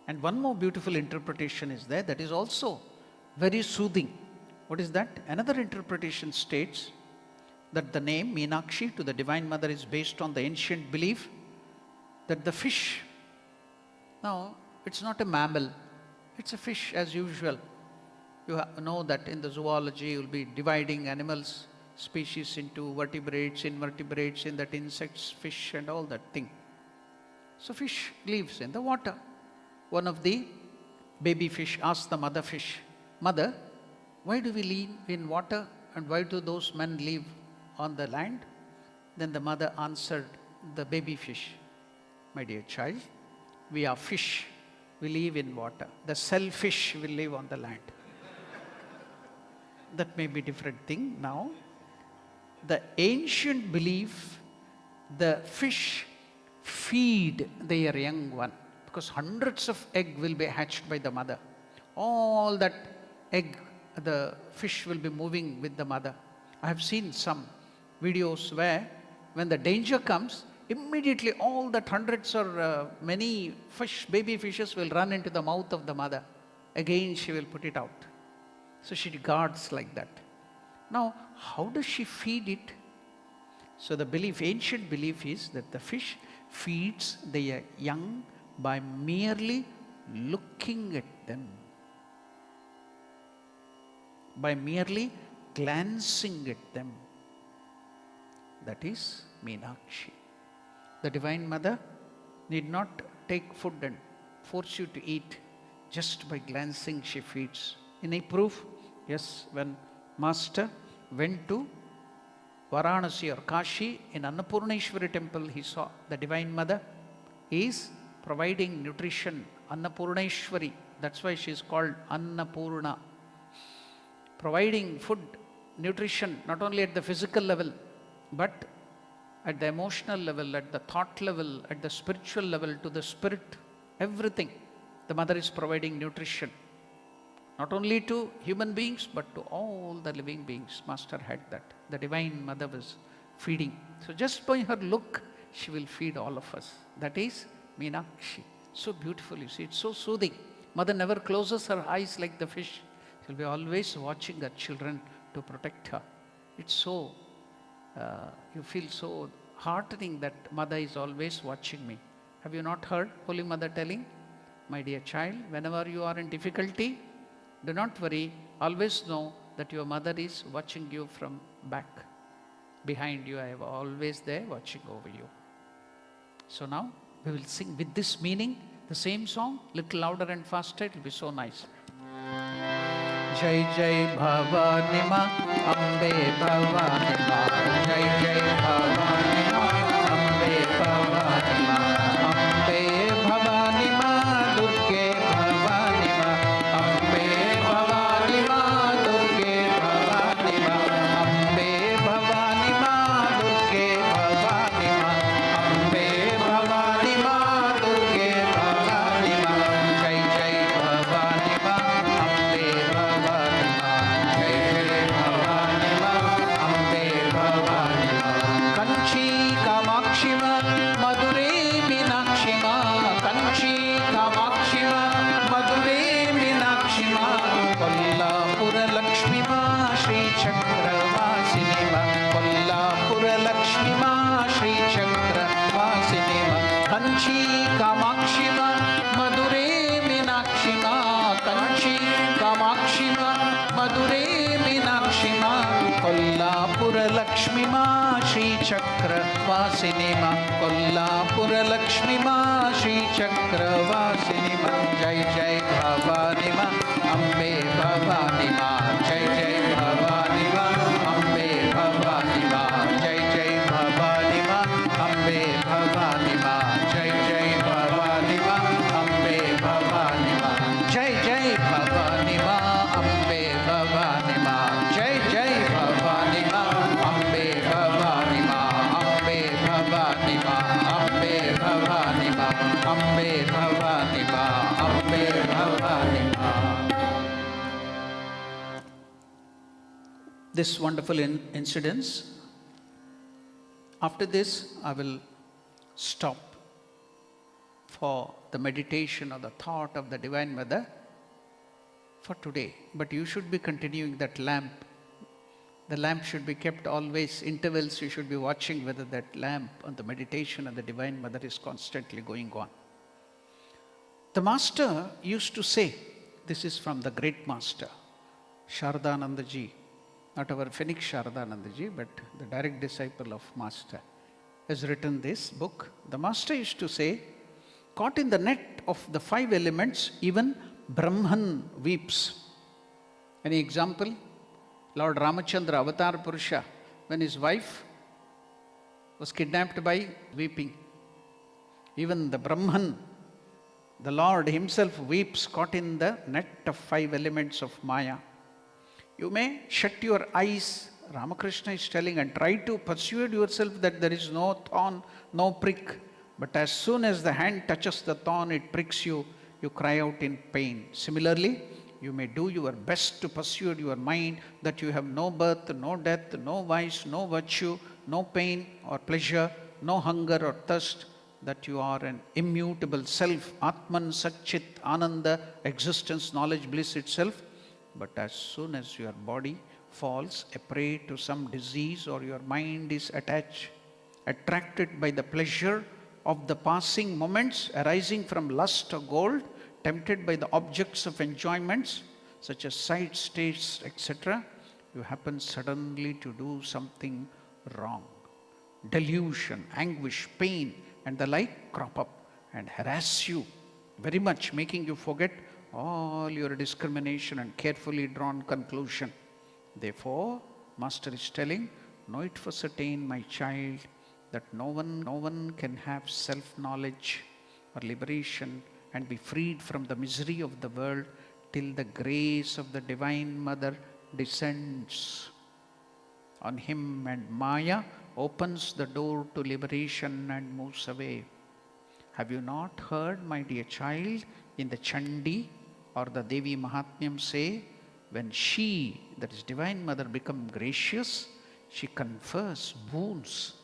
And one more beautiful interpretation is there that is also very soothing. What is that? Another interpretation states that the name Meenakshi to the Divine Mother is based on the ancient belief that the fish, now it's not a mammal, it's a fish as usual. You know that in the zoology you will be dividing animals, species into vertebrates, invertebrates, in that insects, fish and all that thing. So fish lives in the water. One of the baby fish asked the mother fish, Mother, why do we live in water and why do those men live on the land? Then the mother answered the baby fish, my dear child, we are fish, we live in water. The shellfish will live on the land. That may be different thing now. The ancient belief, the fish feed their young one because hundreds of eggs will be hatched by the mother. All that egg, the fish will be moving with the mother. I have seen some videos where when the danger comes, immediately all that hundreds or many fish, baby fishes will run into the mouth of the mother. Again she will put it out. So she guards like that. Now, how does she feed it? So the belief, ancient belief is that the fish feeds their young by merely looking at them, by merely glancing at them. That is Meenakshi. The Divine Mother need not take food and force you to eat. Just by glancing she feeds. Any proof? Yes, when Master went to Varanasi or Kashi, in Annapurneshwari temple, he saw the Divine Mother is providing nutrition. Annapurneshwari, that's why she is called Annapurna. Providing food, nutrition, not only at the physical level, but at the emotional level, at the thought level, at the spiritual level, to the spirit, everything. The mother is providing nutrition, not only to human beings, but to all the living beings. Master had that. The Divine Mother was feeding. So just by her look, she will feed all of us. That is Meenakshi. So beautiful, you see. It's so soothing. Mother never closes her eyes like the fish. She will be always watching her children to protect her. It's so, you feel so heartening that Mother is always watching me. Have you not heard Holy Mother telling, my dear child, whenever you are in difficulty, do not worry, always know that your mother is watching you from back. Behind you, I am always there watching over you. So now, we will sing with this meaning, the same song, little louder and faster, it will be so nice. Jai Jai Bhavani Ma, Ambe Bhavani Ma, Jai Jai Bhavani Ma, Ambe Bhavani Ma, Ambe Bhavani Ma, Durge Bhavani Ma, Ambe Bhavani Ma, Durge Bhavani Ma, Ambe Bhavani Ma, Durge Bhavani Ma, Ambe Bhavani Ma, Durge Bhavani Ma, Jai Jai Bhavani Ma, Ambe Bhavani Ma, Jai Jai Bhavani Ma, Ambe Bhavani Ma, Kanchi Kamakshi Ma, Madure Meenakshi Ma, Kanchi Kamakshi Ma, Madure Meenakshi Ma, Kollapura Lakshmi Ma, Shri Chakravasini Ma, Kollapura Lakshmi Ma, Shri Chakravasini Ma, Kanchi Kamakshi Ma, Madure Meenakshi Ma, Kanchi Kamakshi Ma, Madure Meenakshi Ma, Kollapura Lakshmi Ma, Shri Chakravasini Ma, Kollapura Lakshmi Ma, Shri Chakravasini Ma, Jai Jai Bhavani Ma, Ambe Bhavani Ma, Jai Jai Bhavani Ma, Ambe Bhavani Ma, Jai Jai Bhavani Ma, Ambe Bhavani Ma, Jai Jai Bhavani Ma, Ambe Bhavani Ma, Jai Jai Bhavani Ma, Ambe Bhavani Ma, Jai Jai Bhavani Ma, Ambe Bhavani Ma, Ambe Bhavani Ma, Ambe Bhavani Ma, Ambe Bhavani Ma, Ambe Bhavani Ma. This wonderful incidents. After this, I will stop for the meditation or the thought of the Divine Mother for today. But you should be continuing that lamp. The lamp should be kept always, intervals you should be watching whether that lamp on the meditation of the Divine Mother is constantly going on. The Master used to say, this is from the great Master, Sharadanandaji, not our Phoenix Sharadanandaji, but the direct disciple of Master, has written this book. The Master used to say, caught in the net of the 5 elements, even Brahman weeps. Any example? Lord Ramachandra, Avatar Purusha, when his wife was kidnapped by weeping. Even the Brahman, the Lord himself weeps, caught in the net of 5 elements of Maya. You may shut your eyes, Ramakrishna is telling, and try to persuade yourself that there is no thorn, no prick. But as soon as the hand touches the thorn, it pricks you, you cry out in pain. Similarly, you may do your best to persuade your mind that you have no birth, no death, no vice, no virtue, no pain or pleasure, no hunger or thirst, that you are an immutable self, Atman, Satchit, Ananda, existence, knowledge, bliss itself. But as soon as your body falls a prey to some disease or your mind is attracted by the pleasure of the passing moments arising from lust or gold, tempted by the objects of enjoyments such as sights, tastes, etc., you happen suddenly to do something wrong. Delusion, anguish, pain, and the like crop up and harass you very much, making you forget all your discrimination and carefully drawn conclusion. Therefore, Master is telling, know it for certain, my child, that no one can have self-knowledge or liberation and be freed from the misery of the world till the grace of the Divine Mother descends on him and Maya opens the door to liberation and moves away. Have you not heard, my dear child, in the Chandi or the Devi Mahatmyam say, when she, that is Divine Mother, become gracious, she confers boons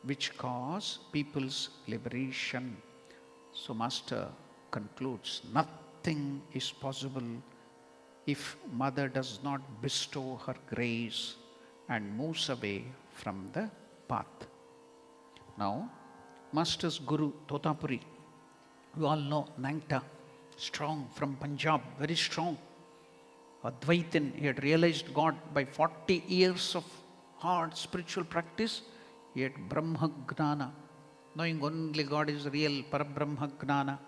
which cause people's liberation. So Master concludes, nothing is possible if Mother does not bestow her grace and moves away from the path. Now, Master's Guru Totapuri, you all know Nangta, strong from Punjab, very strong. Advaitin, he had realized God by 40 years of hard spiritual practice. He had Brahma Gnana, knowing only God is real, Parabrahma Gnana.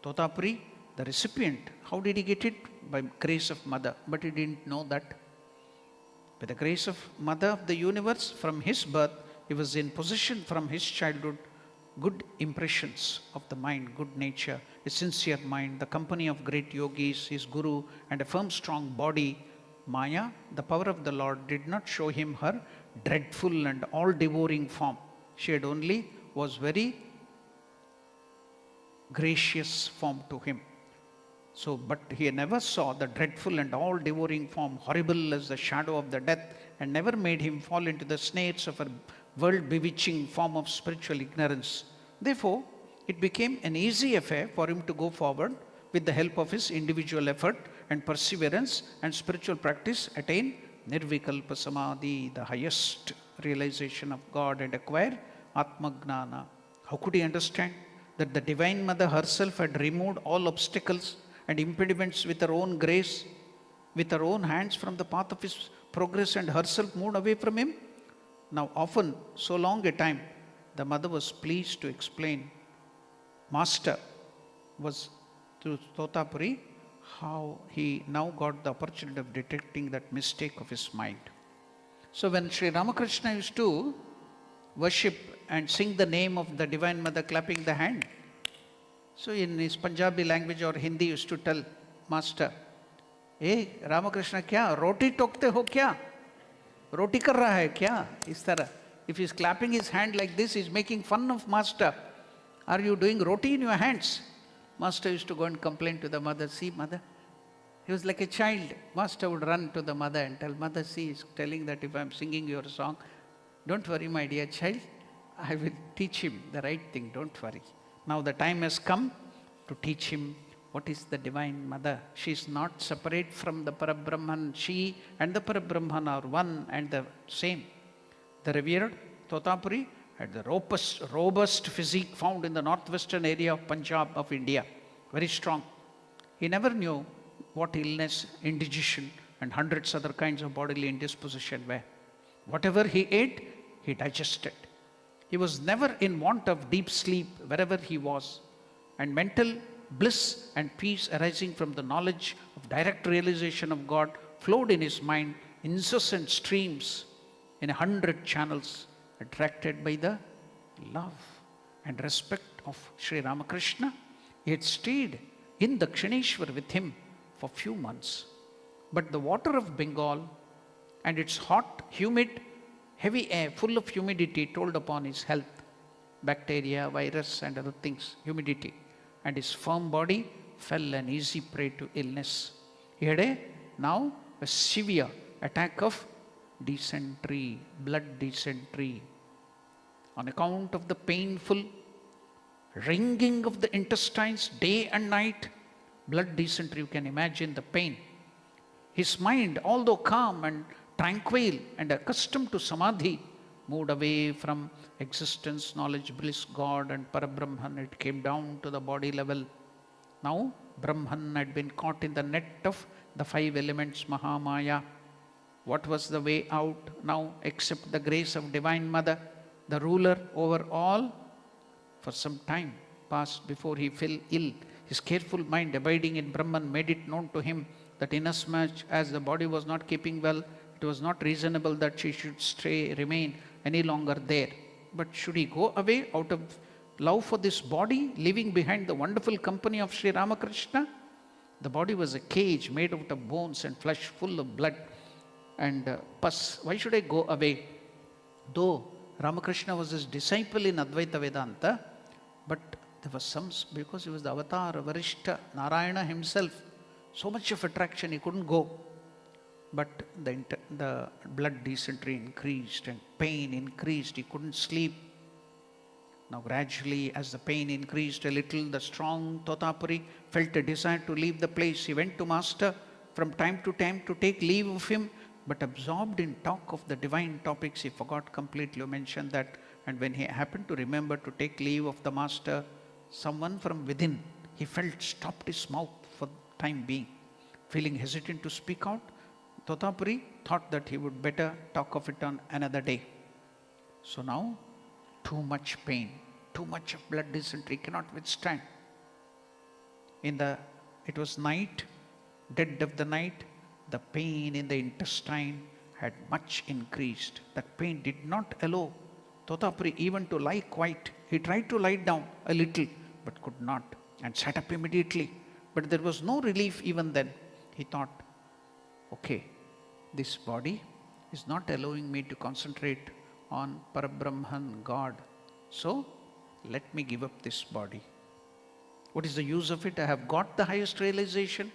Totapuri, the recipient, how did he get it? By grace of Mother, but he didn't know that. By the grace of Mother of the universe, from his birth, he was in possession from his childhood, good impressions of the mind, good nature, a sincere mind, the company of great yogis, his guru, and a firm, strong body. Maya, the power of the Lord, did not show him her dreadful and all-devouring form. She had only was very gracious form to him. So, but he never saw the dreadful and all-devouring form, horrible as the shadow of the death, and never made him fall into the snares of a world-bewitching form of spiritual ignorance. Therefore, it became an easy affair for him to go forward with the help of his individual effort and perseverance and spiritual practice, attain Nirvikalpa Samadhi, the highest realization of God, and acquire Atmagnana. How could he understand that the Divine Mother herself had removed all obstacles and impediments with her own grace, with her own hands from the path of his progress, and herself moved away from him? Now, often, so long a time, the mother was pleased to explain. Master was to Totapuri how he now got the opportunity of detecting that mistake of his mind. So, when Sri Ramakrishna used to worship and sing the name of the Divine Mother, clapping the hand, so in his Punjabi language or Hindi used to tell Master, "Hey Ramakrishna, kya roti tokte ho kya? Roti kar raha hai kya?" Is tarah. If he's clapping his hand like this, he's making fun of Master. Are you doing roti in your hands? Master used to go and complain to the mother. See, mother. He was like a child. Master would run to the mother and tell, "Mother, see, he's telling that if I'm singing your song, don't worry, my dear child. I will teach him the right thing. Don't worry." Now the time has come to teach him what is the Divine Mother. She is not separate from the Parabrahman. She and the Parabrahman are one and the same. The revered Totapuri had the robust physique found in the northwestern area of Punjab of India. Very strong. He never knew what illness, indigestion, and hundreds other kinds of bodily indisposition were. Whatever he ate, he digested. He was never in want of deep sleep wherever he was, and mental bliss and peace arising from the knowledge of direct realization of God flowed in his mind, incessant streams in 100 channels, attracted by the love and respect of Sri Ramakrishna. He had stayed in Dakshineshwar with him for few months. But the water of Bengal and its hot, humid, heavy air full of humidity told upon his health, bacteria, virus and other things, humidity, and his firm body fell an easy prey to illness. He had now a severe attack of dysentery, blood dysentery, on account of the painful wringing of the intestines day and night. Blood dysentery, you can imagine the pain. His mind, although calm and tranquil and accustomed to samadhi, moved away from existence, knowledge, bliss, God and Parabrahman. It came down to the body level. Now, Brahman had been caught in the net of the 5 elements, Mahamaya. What was the way out now except the grace of Divine Mother, the ruler over all? For some time passed before he fell ill. His careful mind abiding in Brahman made it known to him that inasmuch as the body was not keeping well, it was not reasonable that she should remain any longer there. But should he go away out of love for this body, leaving behind the wonderful company of Sri Ramakrishna? The body was a cage made out of bones and flesh, full of blood and pus. Why should I go away? Though Ramakrishna was his disciple in Advaita Vedanta, but there was some, because he was the avatar, Varishta, Narayana himself, so much of attraction, he couldn't go. But the blood dysentery increased and pain increased, he couldn't sleep. Now gradually, as the pain increased a little, the strong Totapuri felt a desire to leave the place. He went to Master from time to time to take leave of him, but absorbed in talk of the divine topics, he forgot completely to mention that. And when he happened to remember to take leave of the Master, someone from within, he felt, stopped his mouth for the time being. Feeling hesitant to speak out, Totapuri thought that he would better talk of it on another day. So now, too much pain, too much of blood dysentery, cannot withstand. It was night, dead of the night, the pain in the intestine had much increased. That pain did not allow Totapuri even to lie quiet. He tried to lie down a little, but could not, and sat up immediately. But there was no relief even then. He thought, okay, this body is not allowing me to concentrate on Parabrahman, God. So, let me give up this body. What is the use of it? I have got the highest realization.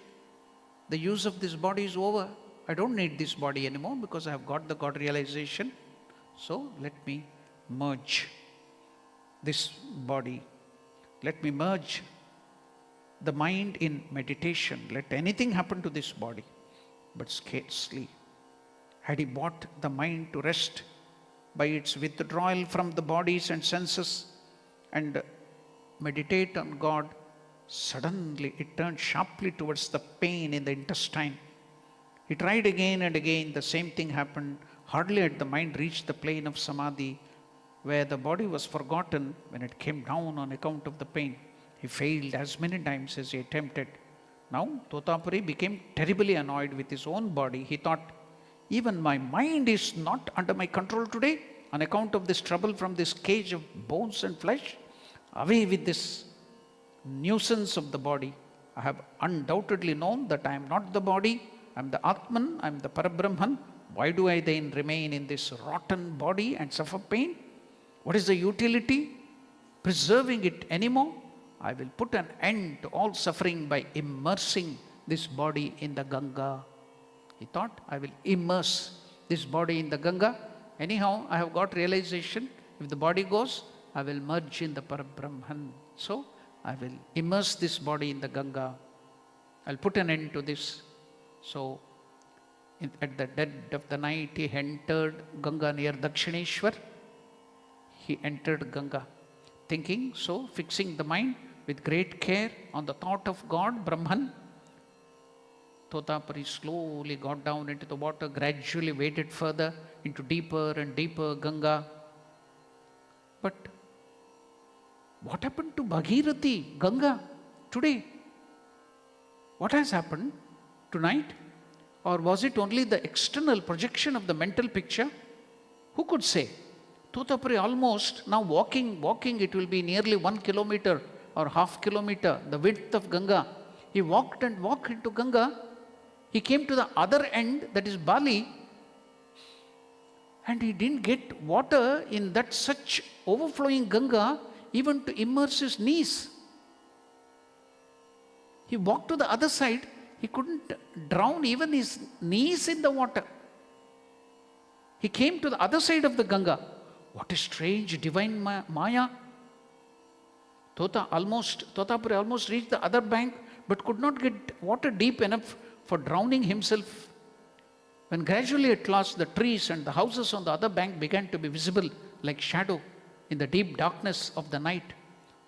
The use of this body is over. I don't need this body anymore because I have got the God realization. So, let me merge this body. Let me merge the mind in meditation. Let anything happen to this body. But scarcely had he brought the mind to rest by its withdrawal from the bodies and senses and meditate on God, suddenly it turned sharply towards the pain in the intestine. He tried again and again, the same thing happened. Hardly had the mind reached the plane of Samadhi, where the body was forgotten, when it came down on account of the pain. He failed as many times as he attempted. Now, Totapuri became terribly annoyed with his own body. He thought, even my mind is not under my control today on account of this trouble from this cage of bones and flesh. Away with this nuisance of the body. I have undoubtedly known that I am not the body, I am the Atman, I am the Parabrahman. Why do I then remain in this rotten body and suffer pain? What is the utility? Preserving it anymore? I will put an end to all suffering by immersing this body in the Ganga. He thought, I will immerse this body in the Ganga. Anyhow, I have got realization. If the body goes, I will merge in the Parabrahman. So, I will immerse this body in the Ganga. I'll put an end to this. So, at the dead of the night, he entered Ganga near Dakshineshwar. He entered Ganga, thinking, so fixing the mind with great care on the thought of God, Brahman. Totapuri slowly got down into the water, gradually waded further into deeper and deeper Ganga. But what happened to Bhagirathi, Ganga, today? What has happened tonight? Or was it only the external projection of the mental picture? Who could say? Totapuri almost, now walking, it will be nearly 1 kilometer or half kilometer, the width of Ganga. He walked and walked into Ganga. He came to the other end, that is Bali, and he didn't get water in that such overflowing Ganga even to immerse his knees. He walked to the other side, he couldn't drown even his knees in the water. He came to the other side of the Ganga. What a strange divine Maya. Totapuri almost reached the other bank, but could not get water deep enough for drowning himself. When gradually at last the trees and the houses on the other bank began to be visible like shadow in the deep darkness of the night,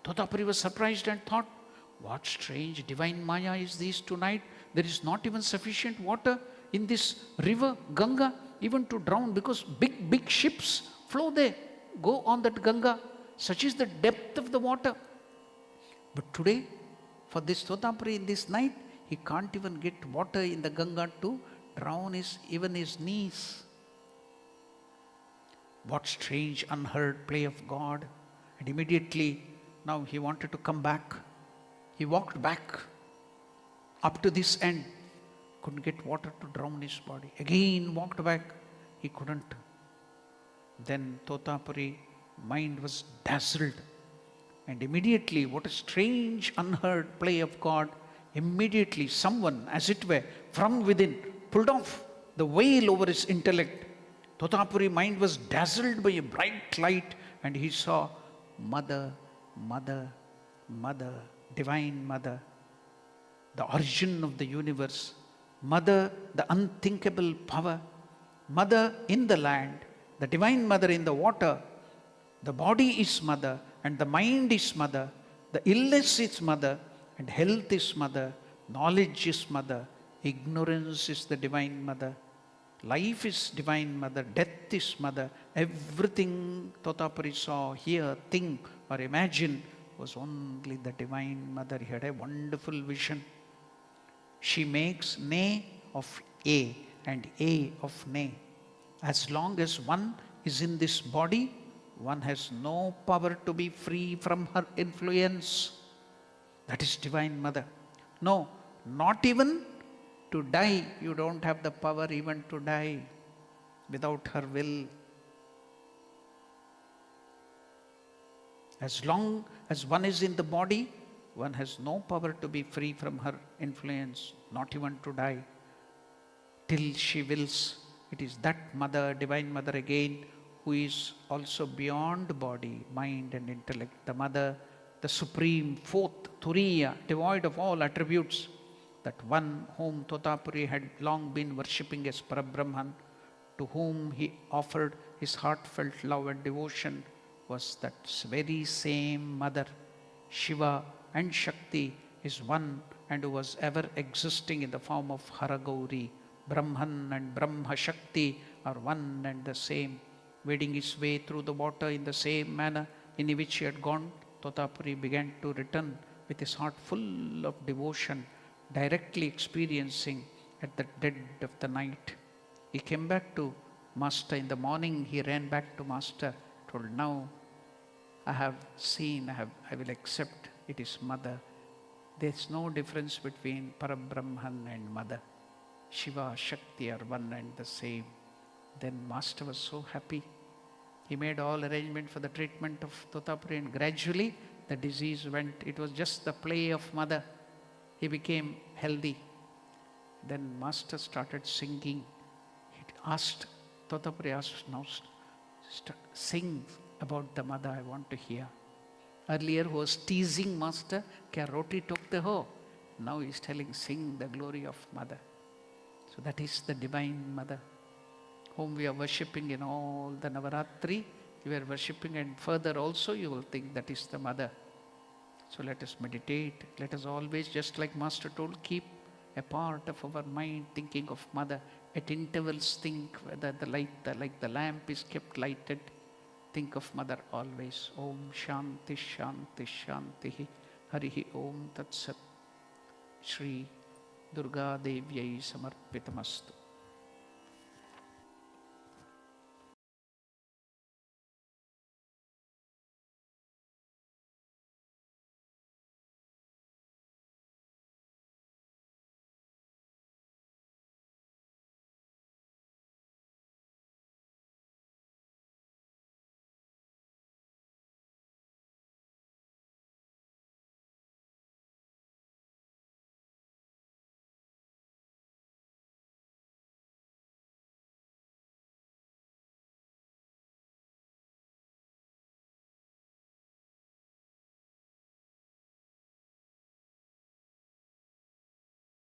Totapuri was surprised and thought, what strange divine Maya is this tonight? There is not even sufficient water in this river, Ganga, even to drown, because big ships flow there, go on that Ganga. Such is the depth of the water. But today, for this Totapuri in this night, he can't even get water in the Ganga to drown even his knees. What strange unheard play of God. And immediately, now he wanted to come back. He walked back up to this end. Couldn't get water to drown his body. Again walked back. He couldn't. Then Totapuri mind was dazzled. And immediately, what a strange, unheard play of God, immediately someone, as it were, from within, pulled off the veil over his intellect. Totapuri mind was dazzled by a bright light, and he saw Mother, Mother, Mother, Divine Mother, the origin of the universe, Mother, the unthinkable power, Mother in the land, the Divine Mother in the water. The body is Mother, and the mind is Mother, the illness is Mother, and health is Mother, knowledge is Mother, ignorance is the Divine Mother, life is Divine Mother, death is Mother. Everything Totapuri saw, hear, think, or imagine was only the Divine Mother. He had a wonderful vision. She makes Ne of A and A of Ne. As long as one is in this body, one has no power to be free from her influence. That is Divine Mother. No, not even to die. You don't have the power even to die without her will. As long as one is in the body, one has no power to be free from her influence, not even to die. Till she wills. It is that Mother, Divine Mother again, who is also beyond body, mind and intellect. The Mother, the Supreme, Fourth, Turiya, devoid of all attributes. That one whom Totapuri had long been worshipping as Parabrahman, to whom he offered his heartfelt love and devotion, was that very same Mother. Shiva and Shakti is one, and who was ever existing in the form of Haragauri. Brahman and Brahma Shakti are one and the same. Wading his way through the water in the same manner in which he had gone, Totapuri began to return with his heart full of devotion, directly experiencing at the dead of the night. He came back to Master in the morning. He ran back to Master, told, now I have seen, I will accept it is Mother. There's no difference between Parabrahman and Mother. Shiva, Shakti are one and the same. Then Master was so happy. He made all arrangement for the treatment of Totapuri, and gradually the disease went. It was just the play of Mother. He became healthy. Then Master started singing. He asked, Totapuri asked, now sing about the Mother, I want to hear. Earlier he was teasing Master, kya roti tokte ho? Now he is telling, sing the glory of Mother. So that is the Divine Mother, whom we are worshipping in all the Navaratri. You are worshipping, and further also you will think that is the Mother. So let us meditate. Let us always, just like Master told, keep a part of our mind thinking of Mother. At intervals think whether the light, like the lamp is kept lighted. Think of Mother always. Om Shanti Shanti Shanti Harihi Om Tat Sat. Shri Durga Devyai Samarpitamastu.